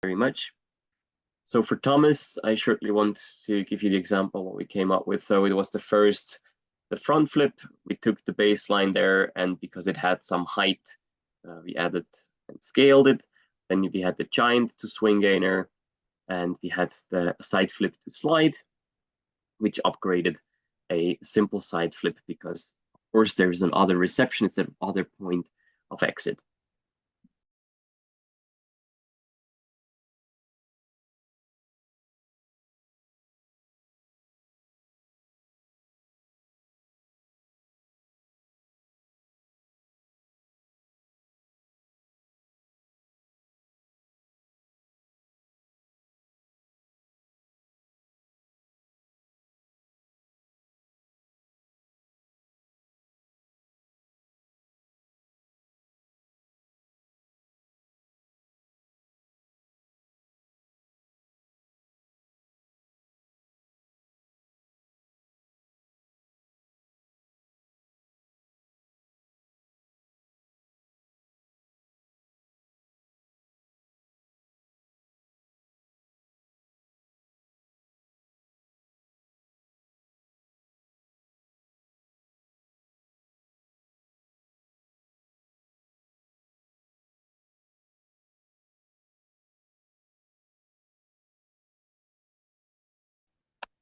Very much. So for Thomas, I certainly want to give you the example what we came up with. So it was the front flip. We took the baseline there, and because it had some height, we added and scaled it. Then we had the giant to swing gainer, and we had the side flip to slide, which upgraded a simple side flip because, of course, there's an other reception. It's an other point of exit.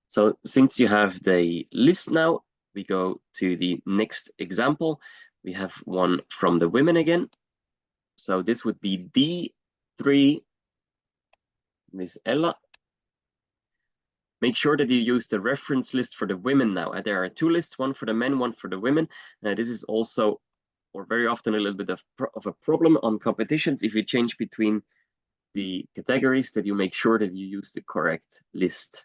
So since you have the list now, we go to the next example. We have one from the women again. So this would be D3, Miss Ella. Make sure that you use the reference list for the women now. There are two lists, one for the men, one for the women. This is also, or very often, a little bit of a problem on competitions. If you change between the categories, that you make sure that you use the correct list.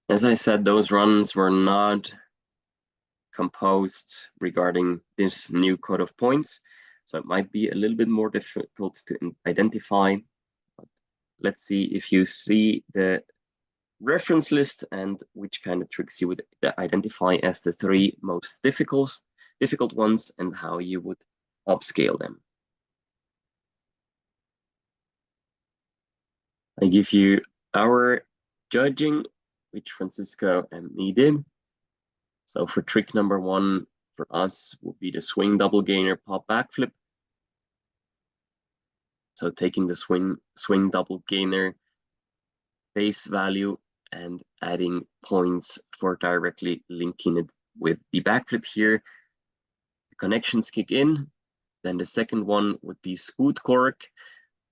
As I said, those runs were not composed regarding this new code of points. So it might be a little bit more difficult to identify. But let's see if you see the reference list and which kind of tricks you would identify as the 3 most difficult ones and how you would upscale them. I give you our judging, which Francisco and me did. So for trick number 1, for us, would be the swing double gainer pop backflip. So taking the swing double gainer base value and adding points for directly linking it with the backflip here. The connections kick in. Then the second one would be scoot cork.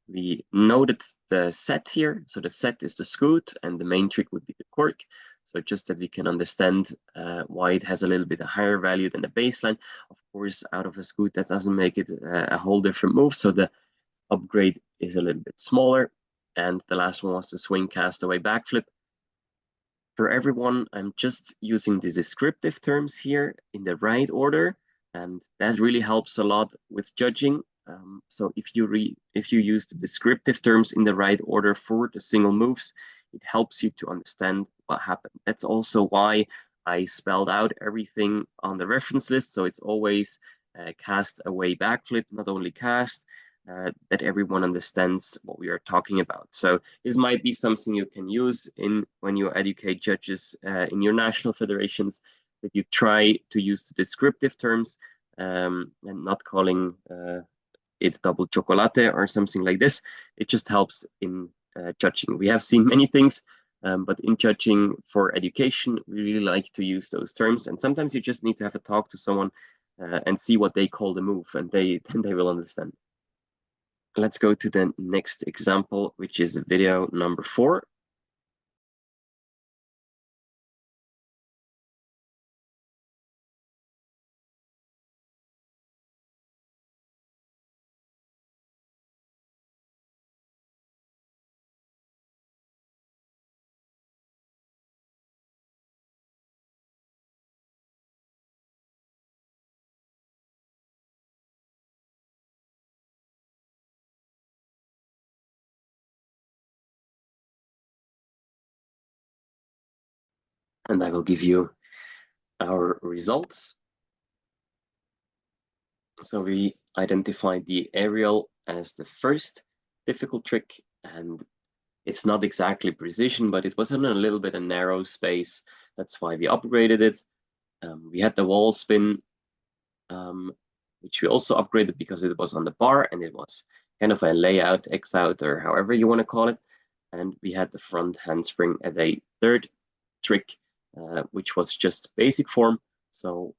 We noted the set here. So the set is the scoot and the main trick would be the cork. So just that we can understand why it has a little bit a higher value than the baseline. Of course, out of a scoot, that doesn't make it a whole different move. So the upgrade is a little bit smaller. And the last one was the swing castaway backflip. For everyone, I'm just using the descriptive terms here in the right order, and that really helps a lot with judging. So if you use the descriptive terms in the right order for the single moves, it helps you to understand what happened. That's also why I spelled out everything on the reference list. So it's always cast away backflip, not only cast, that everyone understands what we are talking about. So this might be something you can use when you educate judges in your national federations, that you try to use the descriptive terms and not calling it double chocolate or something like this. It just helps in judging. We have seen many things, but in judging for education, we really like to use those terms. And sometimes you just need to have a talk to someone and see what they call the move, and then they will understand. Let's go to the next example, which is video number 4. And I will give you our results. So we identified the aerial as the first difficult trick, and it's not exactly precision, but it was in a little bit a narrow space. That's why we upgraded it. We had the wall spin, which we also upgraded because it was on the bar and it was kind of a layout, X out, or however you want to call it. And we had the front handspring at a third trick, which was just basic form. So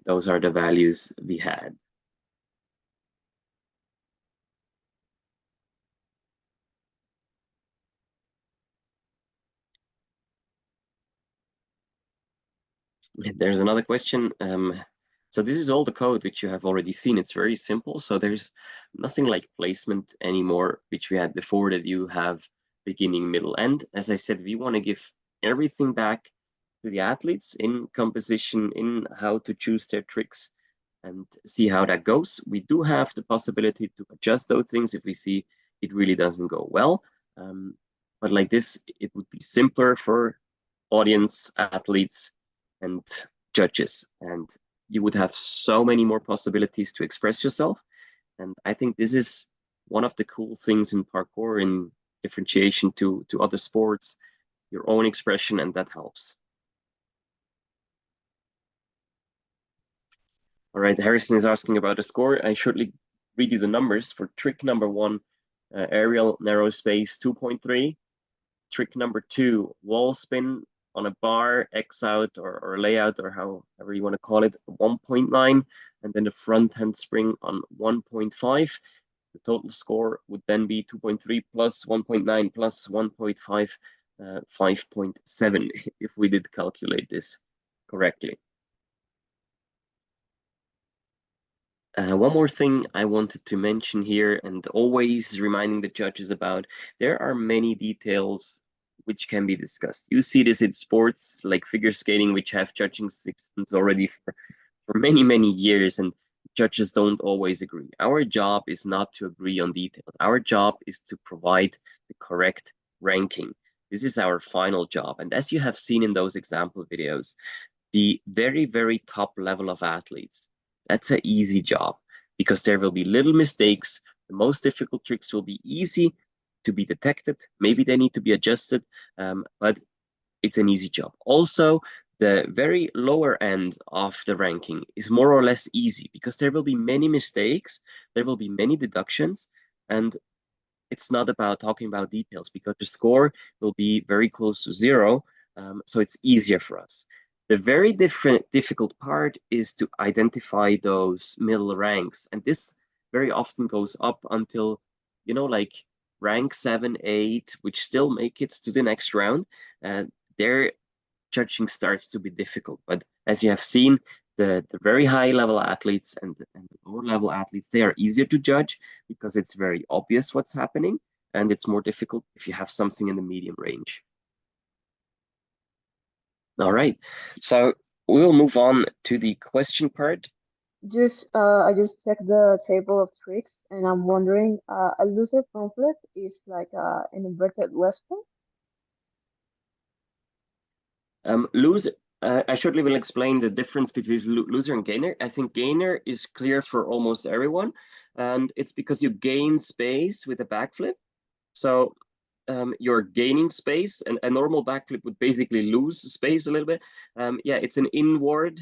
those are the values we had. There's another question. So this is all the code which you have already seen. It's very simple. So there's nothing like placement anymore, which we had before, that you have beginning, middle, end. As I said, we want to give everything back to the athletes in composition, in how to choose their tricks, and see how that goes. We do have the possibility to adjust those things if we see it really doesn't go well. But like this, it would be simpler for audience, athletes, and judges. And you would have so many more possibilities to express yourself. And I think this is one of the cool things in parkour, in differentiation to other sports, your own expression, and that helps. All right, Harrison is asking about the score. I shortly read you the numbers. For trick number 1, aerial narrow space 2.3. Trick number 2, wall spin on a bar, X out or layout, or however you want to call it, 1.9. And then the front handspring on 1.5. The total score would then be 2.3 plus 1.9 plus 1.5, 5.7, if we did calculate this correctly. One more thing I wanted to mention here, and always reminding the judges about, there are many details which can be discussed. You see this in sports like figure skating, which have judging systems already for for many, many years, and judges don't always agree. Our job is not to agree on details. Our job is to provide the correct ranking. This is our final job. And as you have seen in those example videos, the very, very top level of athletes, that's an easy job because there will be little mistakes. The most difficult tricks will be easy to be detected. Maybe they need to be adjusted, but it's an easy job. Also, the very lower end of the ranking is more or less easy because there will be many mistakes, there will be many deductions, and it's not about talking about details because the score will be very close to zero, so it's easier for us. The very difficult part is to identify those middle ranks, and this very often goes up until, like rank 7, 8, which still make it to the next round. Their judging starts to be difficult. But as you have seen, the very high level athletes and the lower level athletes, they are easier to judge because it's very obvious what's happening, and it's more difficult if you have something in the medium range. All right, so we will move on to the question part. I just checked the table of tricks, and I'm wondering, a loser front flip is like an inverted Western. Loser, I shortly will explain the difference between loser and gainer. I think gainer is clear for almost everyone, and it's because you gain space with a backflip. So you're gaining space, and a normal backflip would basically lose space a little bit. Yeah, it's an inward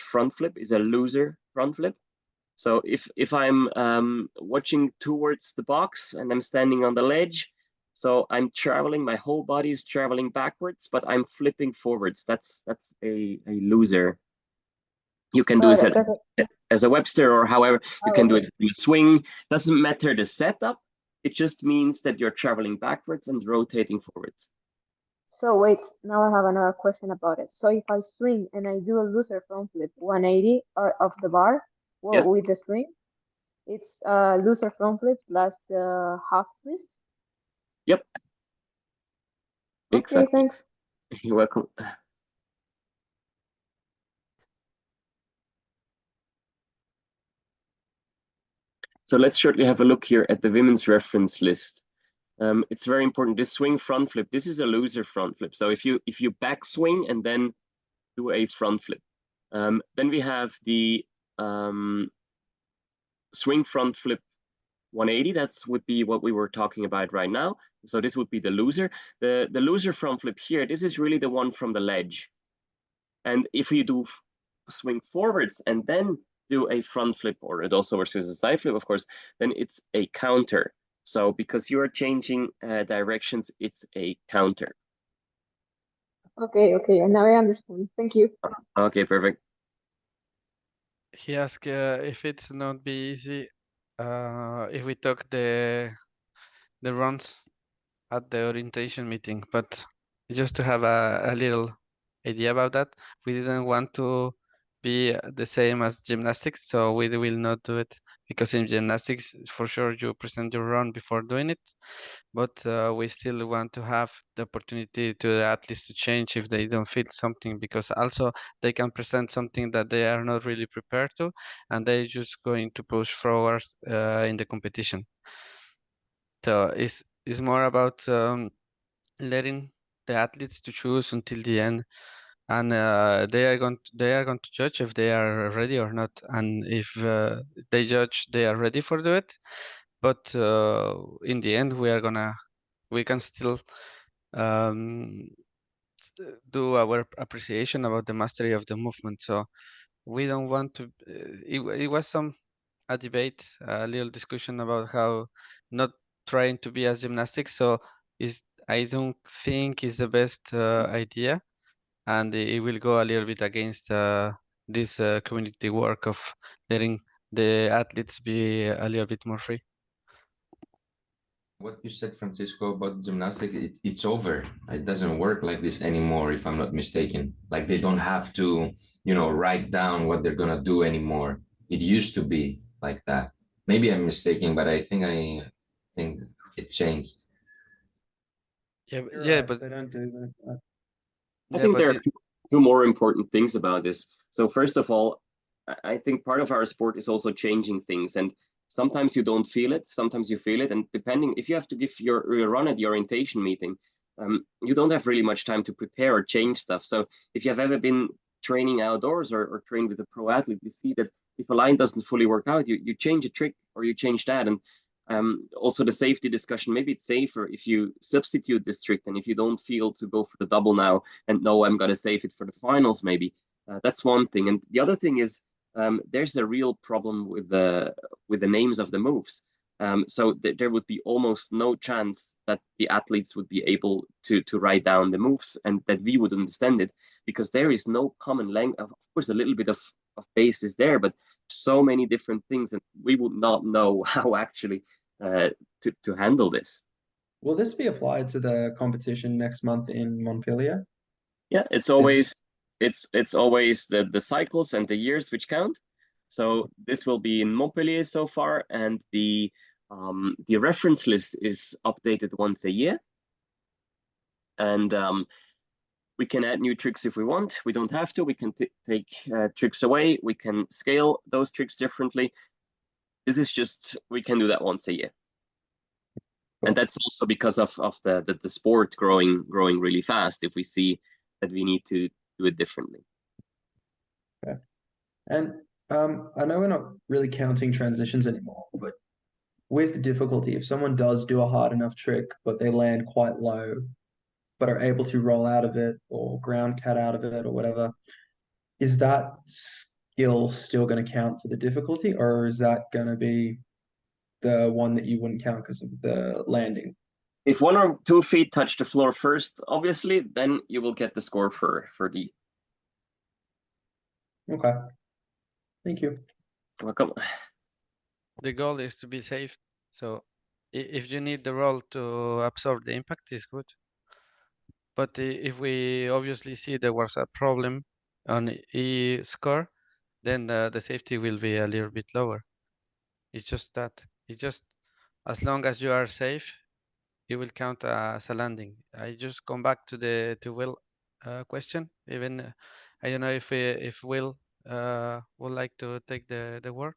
front flip, is a loser front flip. So if I'm watching towards the box and I'm standing on the ledge, so I'm traveling, my whole body is traveling backwards, but I'm flipping forwards. That's a loser. You can do it as a Webster or however, you can do it in a swing. Doesn't matter the setup. It just means that you're traveling backwards and rotating forwards. So wait, now I have another question about it. So if I swing and I do a loser front flip 180 or off the bar, well, Yeah. with the swing, it's loser front flip plus the half twist. Yep. Okay, Exactly. thanks. You're welcome. So let's shortly have a look here at the women's reference list. It's very important. This swing front flip, this is a loser front flip. So if you back swing and then do a front flip, then we have the swing front flip 180. That's would be what we were talking about right now. So this would be the loser. The loser front flip here, this is really the one from the ledge. And if you do swing forwards and then do a front flip, or it also works as a side flip, of course, then it's a counter. So because you are changing directions, it's a counter. Okay, and now I understand. Thank you. Okay, perfect. He asked if it's not be easy if we took the runs at the orientation meeting, but just to have a little idea about that, we didn't want to be the same as gymnastics, so we will not do it, because in gymnastics, for sure, you present your run before doing it, but we still want to have the opportunity to the athletes to change if they don't feel something, because also they can present something that they are not really prepared to, and they're just going to push forward in the competition. So it's more about letting the athletes to choose until the end, and they are going to judge if they are ready or not, and if they judge they are ready for do it, but in the end we can still do our appreciation about the mastery of the movement. So we don't want to it was a debate, a little discussion about how not trying to be as gymnastics, so I don't think is the best idea, and it will go a little bit against this community work of letting the athletes be a little bit more free. What you said, Francisco, about gymnastics, it's over. It doesn't work like this anymore, if I'm not mistaken. Like they don't have to, write down what they're gonna do anymore. It used to be like that. Maybe I'm mistaken, but I think it changed. Yeah, but I think there are two more important things about this. So first of all, I think part of our sport is also changing things, and sometimes you don't feel it, sometimes you feel it, and depending if you have to give your run at the orientation meeting, you don't have really much time to prepare or change stuff. So if you have ever been training outdoors or trained with a pro athlete, you see that if a line doesn't fully work out, you change a trick or you change that. And also the safety discussion, maybe it's safer if you substitute this trick than if you don't feel to go for the double now and no, I'm going to save it for the finals maybe. That's one thing. And the other thing is there's a real problem with the names of the moves. So there would be almost no chance that the athletes would be able to write down the moves and that we would understand it because there is no common language. Of course, a little bit of base is there, but so many different things, and we would not know how actually to handle this. Will this be applied to the competition next month in Montpellier? Yeah, it's always the cycles and the years which count. So this will be in Montpellier so far, and the reference list is updated once a year. And we can add new tricks if we want. We don't have to. We can take tricks away. We can scale those tricks differently. This is just, we can do that once a year. And that's also because of the sport growing really fast. If we see that we need to do it differently. Okay. And I know we're not really counting transitions anymore, but with difficulty, if someone does do a hard enough trick, but they land quite low, but are able to roll out of it or ground cat out of it or whatever, is that skill still going to count for the difficulty, or is that going to be the one that you wouldn't count because of the landing? If 1 or 2 feet touch the floor first, obviously, then you will get the score for D. Okay. Thank you. Welcome. The goal is to be safe. So if you need the roll to absorb the impact, is good. But if we obviously see there was a problem on E score, then the safety will be a little bit lower. It's just that. It's just as long as you are safe, it will count as a landing. I just come back to Will question. Even I don't know if Will would like to take the word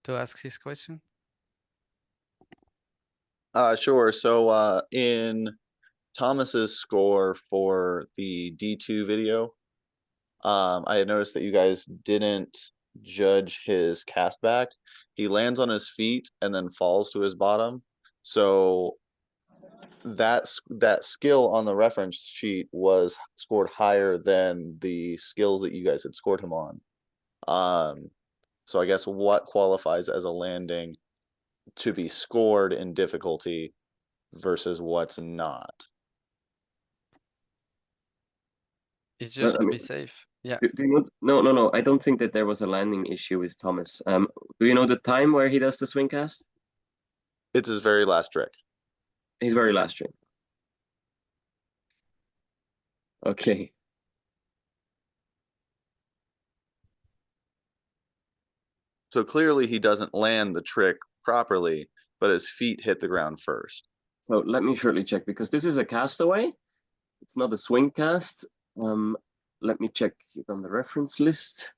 to ask his question. Sure. So in Thomas's score for the D2 video, I had noticed that you guys didn't judge his cast back. He lands on his feet and then falls to his bottom. So that skill on the reference sheet was scored higher than the skills that you guys had scored him on. So I guess what qualifies as a landing to be scored in difficulty versus what's not? It's just to be safe. Yeah. Do you know? No. I don't think that there was a landing issue with Thomas. Do you know the time where he does the swing cast? It's his very last trick. His very last trick. Okay. So clearly he doesn't land the trick properly, but his feet hit the ground first. So let me shortly check because this is a castaway. It's not a swing cast. Let me check it on the reference list.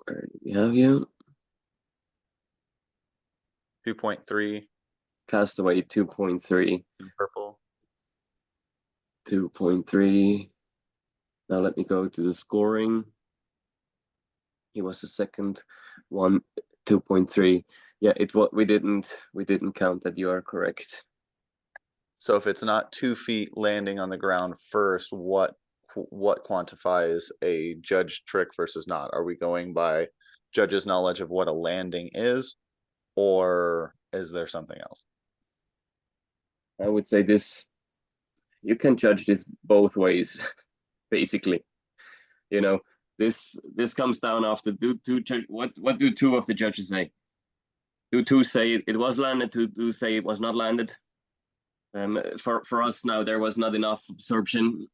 Where do we have you? 2.3. Castaway 2.3. In purple. 2.3. Now let me go to the scoring. He was the second one, 2.3. Yeah, we didn't count that. You are correct. So if it's not 2 feet landing on the ground first, what quantifies a judged trick versus not? Are we going by judge's knowledge of what a landing is, or is there something else? I would say this, you can judge this both ways, basically. You know, this comes down after what do 2 of the judges say? Do 2 say it was landed? Do say it was not landed? For us now, there was not enough absorption.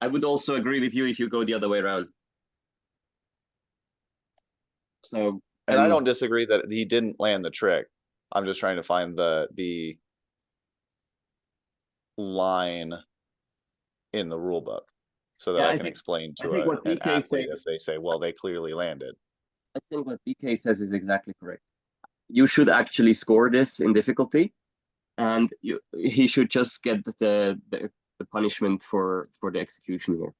I would also agree with you if you go the other way around. So, and I don't disagree that he didn't land the trick. I'm just trying to find the line in the rule book so that Yeah, I I can think- explain I to think what an BK athlete said- if they say, well, they clearly landed. I think what BK says is exactly correct. You should actually score this in difficulty, and he should just get the punishment for the execution here.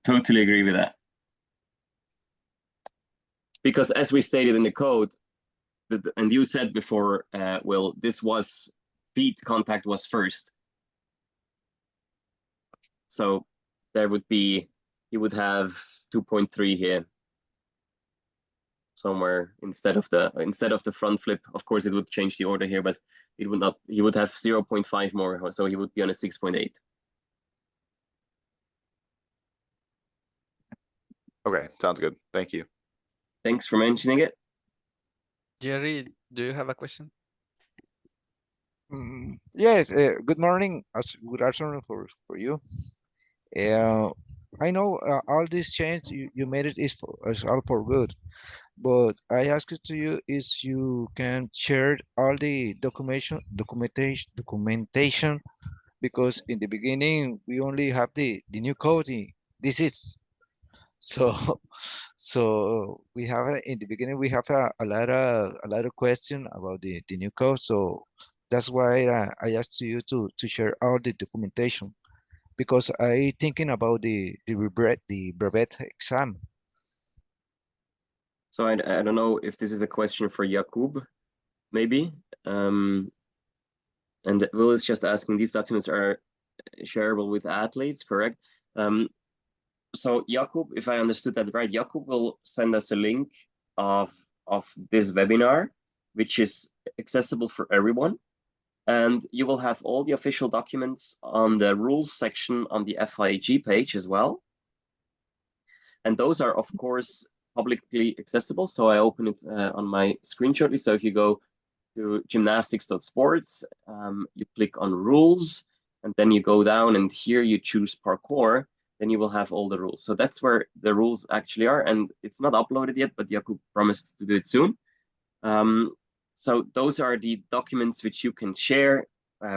Totally agree with that. Because as we stated in the code, and you said before, Will, this was feet contact was first. So there would be, he would have 2.3 here somewhere instead of the front flip. Of course, it would change the order here, but it would not. He would have 0.5 more, so he would be on a 6.8. Okay, sounds good. Thank you. Thanks for mentioning it. Jerry, do you have a question? Yes, good morning, good afternoon for you. I know all this change you made it is all for good, but I ask it to you is you can share all the documentation because in the beginning we only have the new code. This is so so we have in the beginning we have a lot of question about the new code. So that's why I asked you to share all the documentation because I thinking about the brevet exam. So I don't know if this is a question for Jakub, maybe. And Will is just asking, these documents are shareable with athletes, correct? So Jakub, if I understood that right, Jakub will send us a link of this webinar, which is accessible for everyone. And you will have all the official documents on the rules section on the FIAG page as well. And those are, of course, publicly accessible. So I open it on my screen shortly. So if you go to gymnastics.sports, you click on rules, and then you go down and here you choose parkour, then you will have all the rules. So that's where the rules actually are. And it's not uploaded yet, but Jakub promised to do it soon. So those are the documents which you can share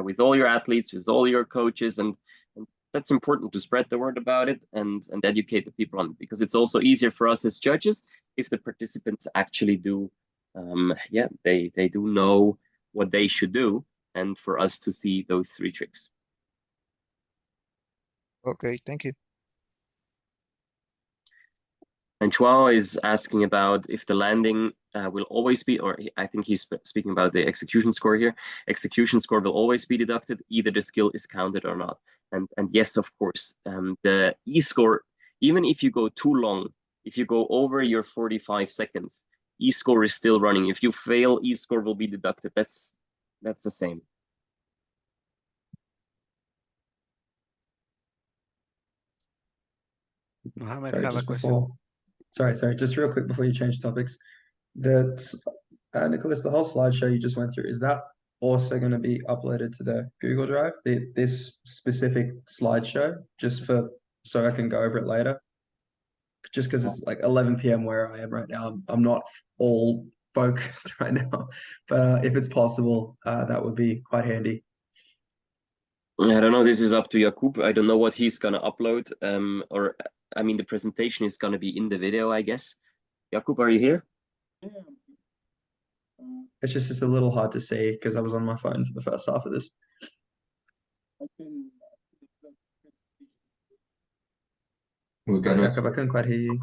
with all your athletes, with all your coaches, and that's important to spread the word about it and educate the people on it, because it's also easier for us as judges if the participants actually do, they do know what they should do, and for us to see those 3 tricks. Okay, thank you. And Joao is asking about if the landing will always be, or I think he's speaking about the execution score here. Execution score will always be deducted, either the skill is counted or not. And yes, of course, the E-score, even if you go too long, if you go over your 45 seconds, E-score is still running. If you fail, E-score will be deducted. That's the same. Mohammed Sorry, have a just question. before. Sorry, just real quick before you change topics. Nicholas, the whole slideshow you just went through, is that also going to be uploaded to the Google Drive? This specific slideshow, so I can go over it later? Just because it's like 11 p.m. where I am right now. I'm not all focused right now, but if it's possible, that would be quite handy. I don't know. This is up to Jakub. I don't know what he's gonna upload. Or I mean, the presentation is gonna be in the video, I guess. Jakub, are you here? It's just a little hard to see because I was on my phone for the first half of this. We Sorry, cannot. Jakob, I couldn't quite hear you.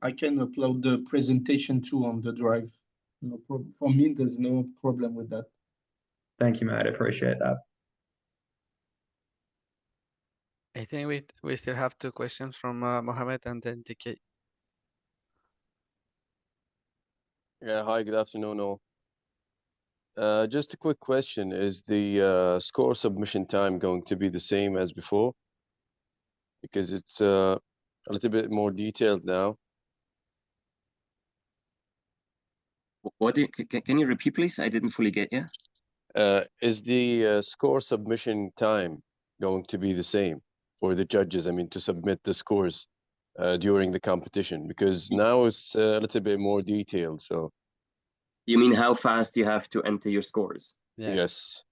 I can upload the presentation too on the drive. No problem. For me, there's no problem with that. Thank you, Matt. I appreciate that. I think we still have 2 questions from Mohammed and then DK. Yeah, hi, good afternoon all. Just a quick question. Is the score submission time going to be the same as before? Because it's a little bit more detailed now. Can you repeat, please? I didn't fully get you. Is the score submission time going to be the same for the judges? I mean, to submit the scores during the competition, because now it's a little bit more detailed. So You mean how fast you have to enter your scores? Yeah. yes.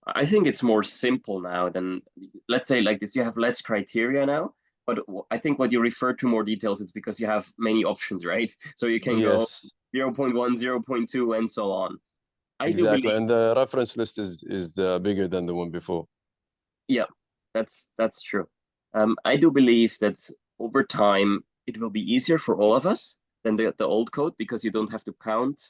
I think it's more simple now than, let's say like this, you have less criteria now, but I think what you refer to more details, it's because you have many options, right? So you can go Yes, 0.1, 0.2, and so on. I do exactly. believe, And the reference list is bigger than the one before. yeah, that's true. I do believe that over time it will be easier for all of us than the old code, because you don't have to count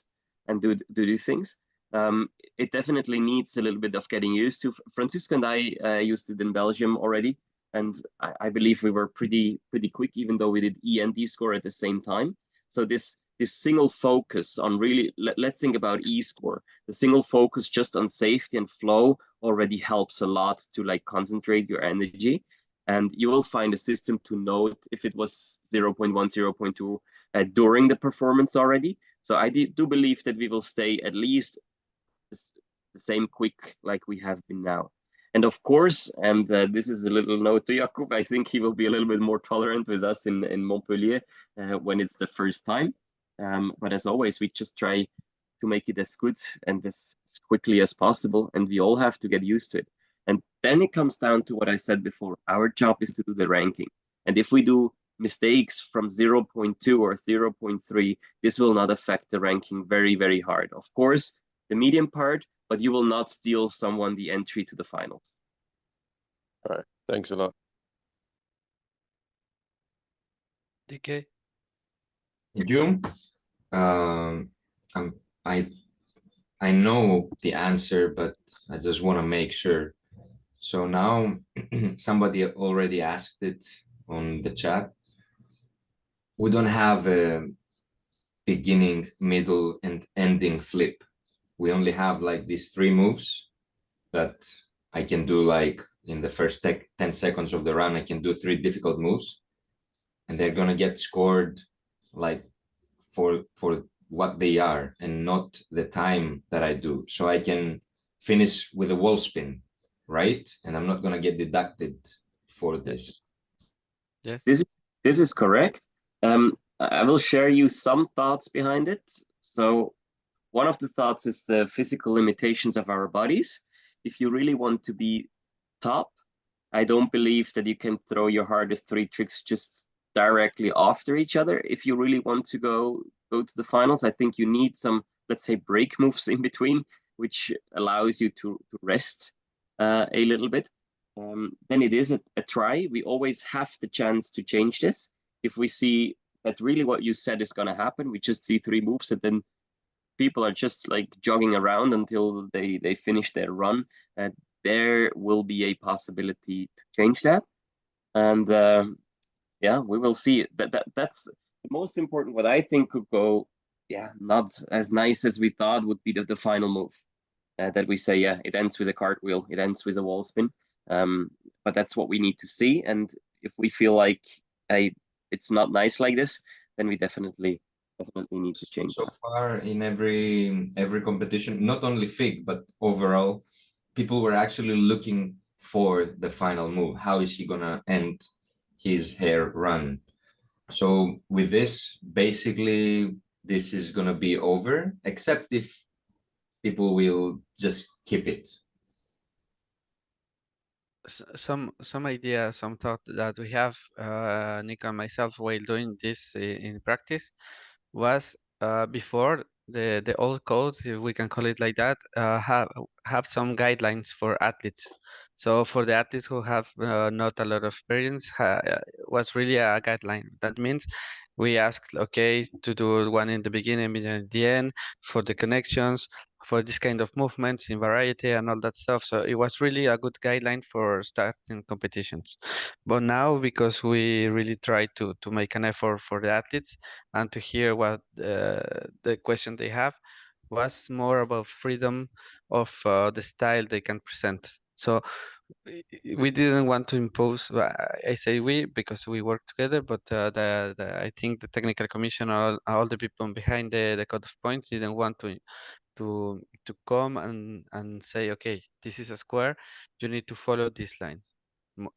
and do these things. It definitely needs a little bit of getting used to. Francisco and I used it in Belgium already, and I believe we were pretty quick, even though we did E and D score at the same time. So this single focus on really, let's think about E score. The single focus just on safety and flow already helps a lot to like concentrate your energy, and you will find a system to note if it was 0.1, 0.2 during the performance already. So I do believe that we will stay at least the same quick like we have been now. And of course, and this is a little note to Jakub, I think he will be a little bit more tolerant with us in Montpellier when it's the first time. But as always, we just try to make it as good and as quickly as possible, and we all have to get used to it. And then it comes down to what I said before. Our job is to do the ranking. And if we do mistakes from 0.2 or 0.3, this will not affect the ranking very, very hard. Of course, the medium part, but you will not steal someone the entry to the finals. All right. Thanks a lot. DK. You, I'm, I know the answer, but I just want to make sure. So now somebody already asked it on the chat. We don't have a beginning, middle, and ending flip. We only have like these three moves that I can do like in the first 10 seconds of the run. I can do three difficult moves, and they're gonna get scored like for what they are and not the time that I do. So I can finish with a wall spin, right? And I'm not gonna get deducted for this. Yes. This is correct. I will share you some thoughts behind it. So one of the thoughts is the physical limitations of our bodies. If you really want to be top, I don't believe that you can throw your hardest three tricks just directly after each other. If you really want to go to the finals, I think you need some, let's say, break moves in between, which allows you to rest a little bit. Then it is a try. We always have the chance to change this. If we see that really what you said is going to happen, we just see three moves and then people are just like jogging around until they finish their run. There will be a possibility to change that, and yeah, we will see. That's the most important. What I think could go, yeah, not as nice as we thought would be the final move. That we say, yeah, it ends with a cartwheel, it ends with a wall spin. But that's what we need to see. And if we feel like it's not nice like this, then we definitely need to change So that. far in every competition, not only FIG, but overall, people were actually looking for the final move. How is he gonna end his hair run? So with this, basically, this is gonna be over, except if people will just keep it. Some idea, some thought that we have, Nico and myself, while doing this in practice, was before the old code, if we can call it like that, have some guidelines for athletes. So for the athletes who have not a lot of experience, was really a guideline. That means we asked, okay, to do one in the beginning, middle, and the end for the connections, for this kind of movements in variety and all that stuff. So it was really a good guideline for starting competitions. But now, because we really try to make an effort for the athletes and to hear what the question they have, was more about freedom of the style they can present. So we didn't want to impose. I say we because we work together, but I think the technical commission, all the people behind the code of points didn't want to come and say, okay, this is a square, you need to follow these lines.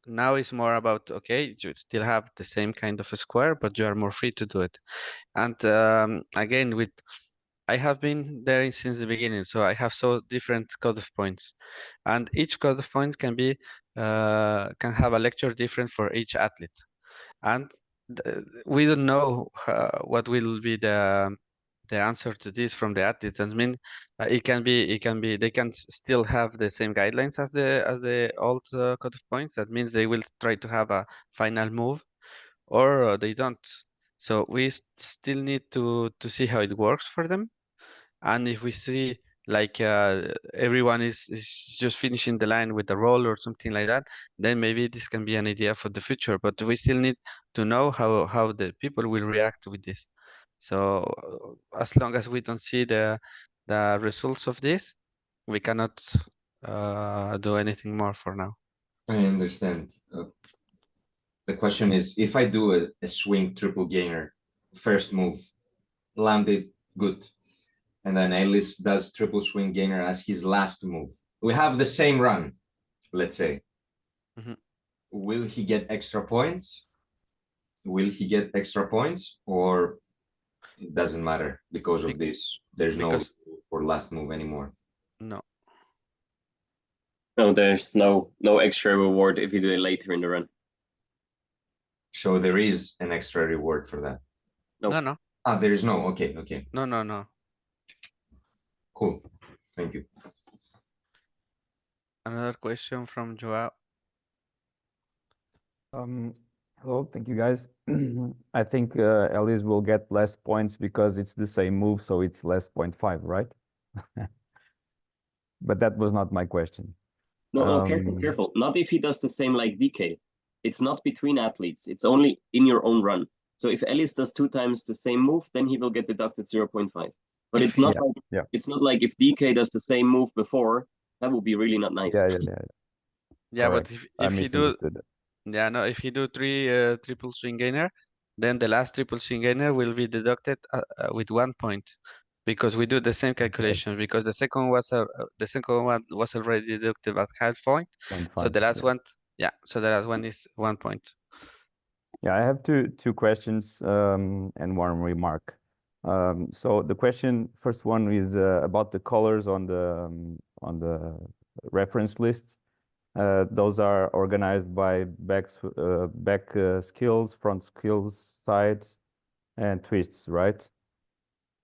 Now it's more about, okay, you still have the same kind of a square, but you are more free to do it. And again, with I have been there since the beginning, so I have so different cutoff points, and each cutoff point can be can have a lecture different for each athlete, and we don't know what will be the answer to this from the athletes. And I mean, it can be they can still have the same guidelines as the old cutoff points. That means they will try to have a final move, or they don't. So we still need to see how it works for them. And if we see like everyone is just finishing the line with a roll or something like that, then maybe this can be an idea for the future. But we still need to know how the people will react with this. So as long as we don't see the results of this, we cannot do anything more for now. I understand. The question is, if I do a swing triple gainer, first move, landed good, and then Ellis does triple swing gainer as his last move. We have the same run, let's say. Mhm. Will he get extra points? Will he get extra points, or it doesn't matter because of this? There's no Because for last move anymore. no, No, there's no extra reward if you do it later in the run. So there is an extra reward for that. Nope. no, Ah, there is no. Okay, okay, no. cool. Thank you. Another question from Joao. Hello, thank you guys. I think Ellis will get less points because it's the same move, so it's less 0.5, right? But that was not my question. No, careful. Not if he does the same like DK. It's not between athletes. It's only in your own run. So if Ellis does 2 times the same move, then he will get deducted 0.5. But it's not it's not like if DK does the same move before, that would be really not nice. Yeah, Correct. but if he do if he do 3 triple swing gainer, then the last triple swing gainer will be deducted with 1 point, because we do the same calculation, because the second one was already deducted at half point. So the last one, so the last one is 1 point. Yeah, I have two questions and one remark. So the first one is about the colors on the reference list. Those are organized by back skills, front skills, sides, and twists, right?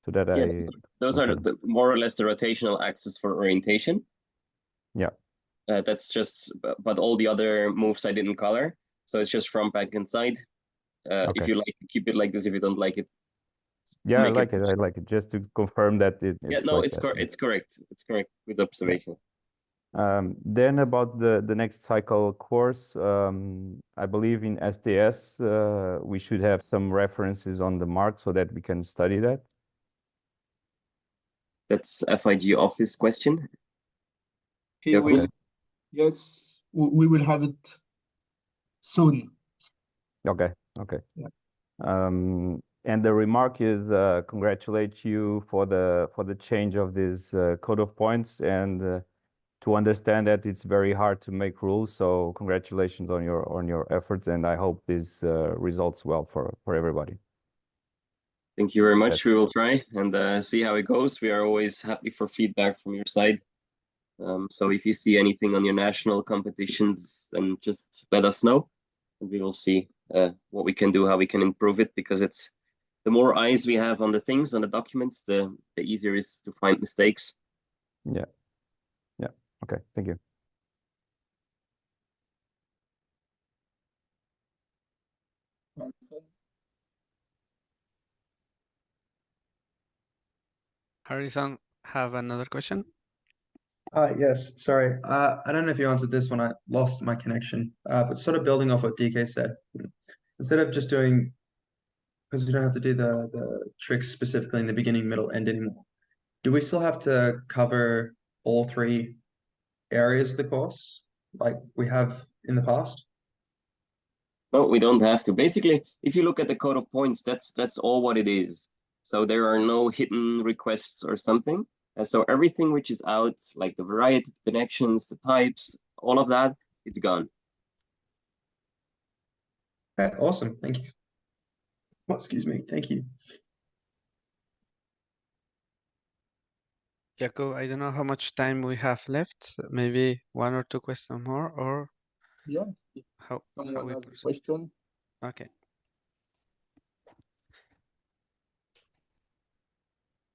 So that Yes, those are more or less the rotational axis for orientation. Yeah. That's just, but all the other moves I didn't color. So it's just front, back, and side. If you like, keep it like this. If you don't like it, yeah, I like it. Just to confirm that it's it's correct. It's correct with observation. Then about the next cycle course, I believe in STS we should have some references on the mark so that we can study that. That's FIG office question. Yes, we will have it soon. Okay. Yeah. And the remark is congratulate you for the change of this code of points, and to understand that it's very hard to make rules. So congratulations on your efforts, and I hope this results well for everybody. Thank you very much. We will try and see how it goes. We are always happy for feedback from your side. So if you see anything on your national competitions, then just let us know, and we will see what we can do, how we can improve it, because it's the more eyes we have on the things, on the documents, the easier it is to find mistakes. Yeah. Okay. Thank you. Harrison, have another question? Yes, sorry. I don't know if you answered this when I lost my connection, but sort of building off what DK said, instead of just doing, because we don't have to do the tricks specifically in the beginning, middle, end anymore, do we still have to cover all 3 areas of the course like we have in the past? No, we don't have to. Basically, if you look at the code of points, that's all what it is. So there are no hidden requests or something. So everything which is out, like the variety, the connections, the types, all of that, it's gone. Okay, awesome. Thank you. Oh, excuse me. Thank you. Jaco, I don't know how much time we have left. Maybe one or two questions more, or Yeah, if how someone we has a proceed? question. Okay.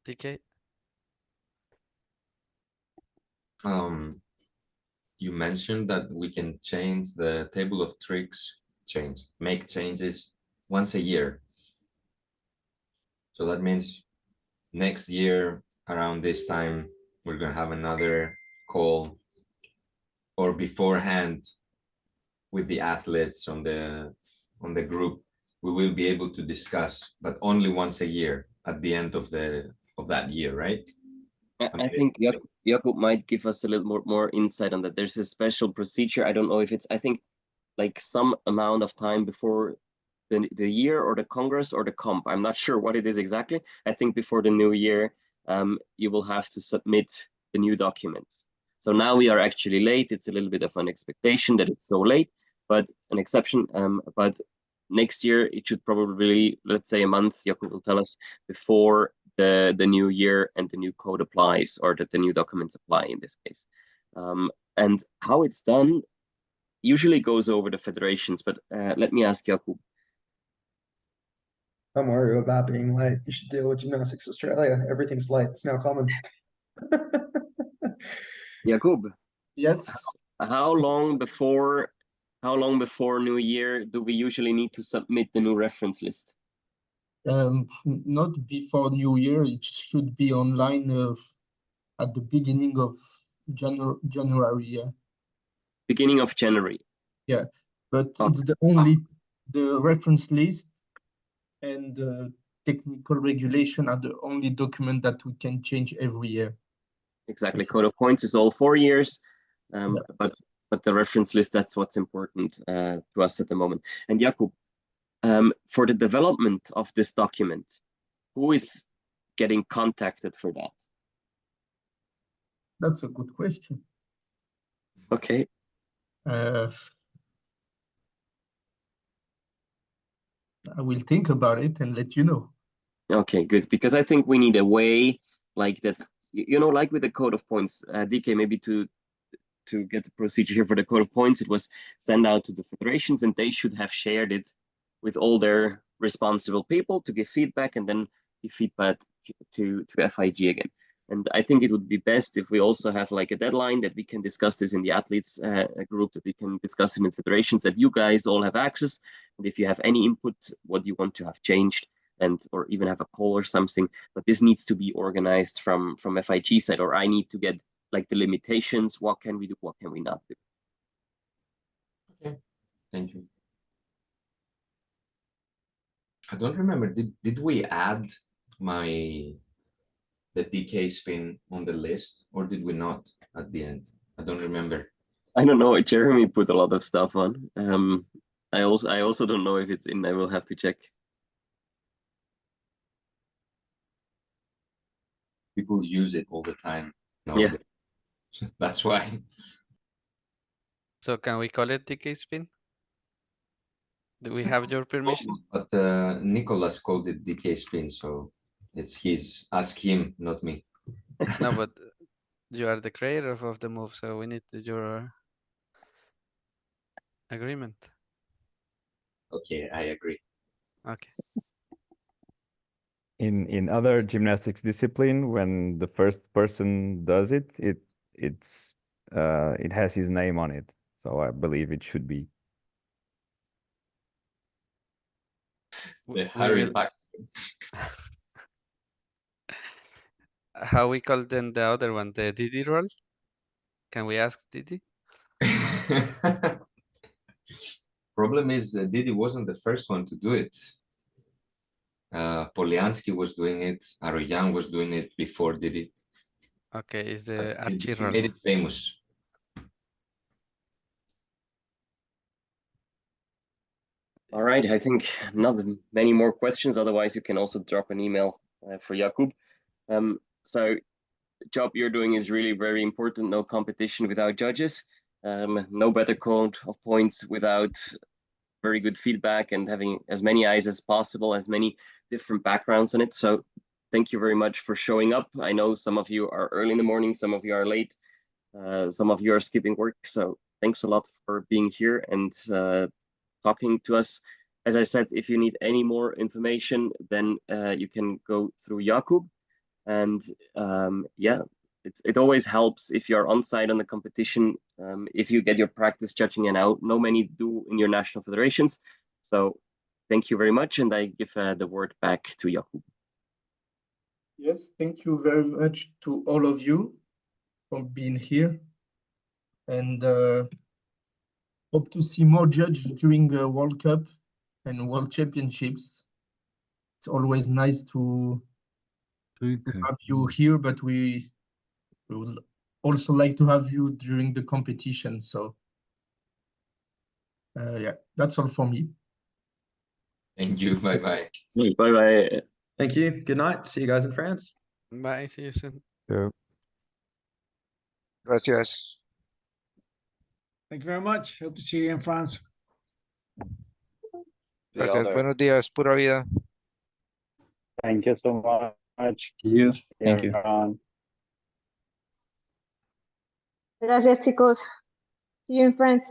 DK. You mentioned that we can change the table of tricks, make changes once a year. So that means next year around this time, we're gonna have another call or beforehand with the athletes on the group. We will be able to discuss, but only once a year at the end of that year, right? I think Jakub might give us a little more insight on that. There's a special procedure. I don't know if it's, I think, like some amount of time before the year or the Congress or the comp. I'm not sure what it is exactly. I think before the new year, you will have to submit the new documents. So now we are actually late. It's a little bit of an expectation that it's so late, but an exception. But next year it should probably, let's say a month, Jakub will tell us, before the new year and the new code applies, or that the new documents apply in this case. And how it's done usually goes over the federations, but let me ask Jakub. Don't worry about being late. You should deal with Gymnastics Australia. Everything's late. It's now common. Jakub, Yes. how long before New Year do we usually need to submit the new reference list? Not before New Year. It should be online at the beginning of January. Yeah. Beginning of January. Yeah, but Okay. it's the reference list and the technical regulation are the only document that we can change every year. Exactly. Code of points is all 4 years, Yeah. but the reference list, that's what's important to us at the moment. And Jakub, for the development of this document, who is getting contacted for that? That's a good question. Okay. I will think about it and let you know. Okay, good. Because I think we need a way like that, like with the code of points, DK, maybe to get the procedure here for the code of points, it was sent out to the federations and they should have shared it with all their responsible people to give feedback and then give feedback to FIG again. And I think it would be best if we also have like a deadline that we can discuss this in the athletes group, that we can discuss it in federations, that you guys all have access. And if you have any input, what you want to have changed, and or even have a call or something, but this needs to be organized from FIG side, or I need to get like the limitations. What can we do? What can we not do? Okay, thank you. I don't remember. Did we add the DK spin on the list, or did we not at the end? I don't remember. I don't know. Jeremy put a lot of stuff on. I also don't know if it's in. I will have to check. People use it all the time. Yeah. That's why. So can we call it DK spin? Do we have your permission? But Nicholas called it DK spin, so it's his. Ask him, not me. No, but you are the creator of the move, so we need your agreement. Okay, I agree. Okay. In other gymnastics discipline, when the first person does it, it has his name on it. So I believe it should be. The Harry Paxton. How we call then the other one, the Didi roll? Can we ask Didi? Problem is, Didi wasn't the first one to do it. Poliansky was doing it. Aroyan was doing it before Didi. Okay, is the He Archie roll. made it famous. All right. I think not many more questions. Otherwise, you can also drop an email for Jakub. So the job you're doing is really very important. No competition without judges. No better code of points without very good feedback and having as many eyes as possible, as many different backgrounds on it. So thank you very much for showing up. I know some of you are early in the morning, some of you are late, some of you are skipping work. So thanks a lot for being here and talking to us. As I said, if you need any more information, then you can go through Jakub. And yeah, it always helps if you're on site on the competition, if you get your practice judging and out. No many do in your national federations. So thank you very much. And I give the word back to Jakub. Yes, thank you very much to all of you for being here. And hope to see more judges during the World Cup and World Championships. It's always nice to have you here, but we would also like to have you during the competition. So yeah, that's all for me. Thank you. Bye-bye. Bye-bye. Thank you. Good night. See you guys in France. Bye, see you soon. Gracias. Thank you very much. Hope to see you in France. Gracias. Buenos días. Pura vida. Thank you so much. See you. Thank you. Everyone. Gracias, chicos. See you in France.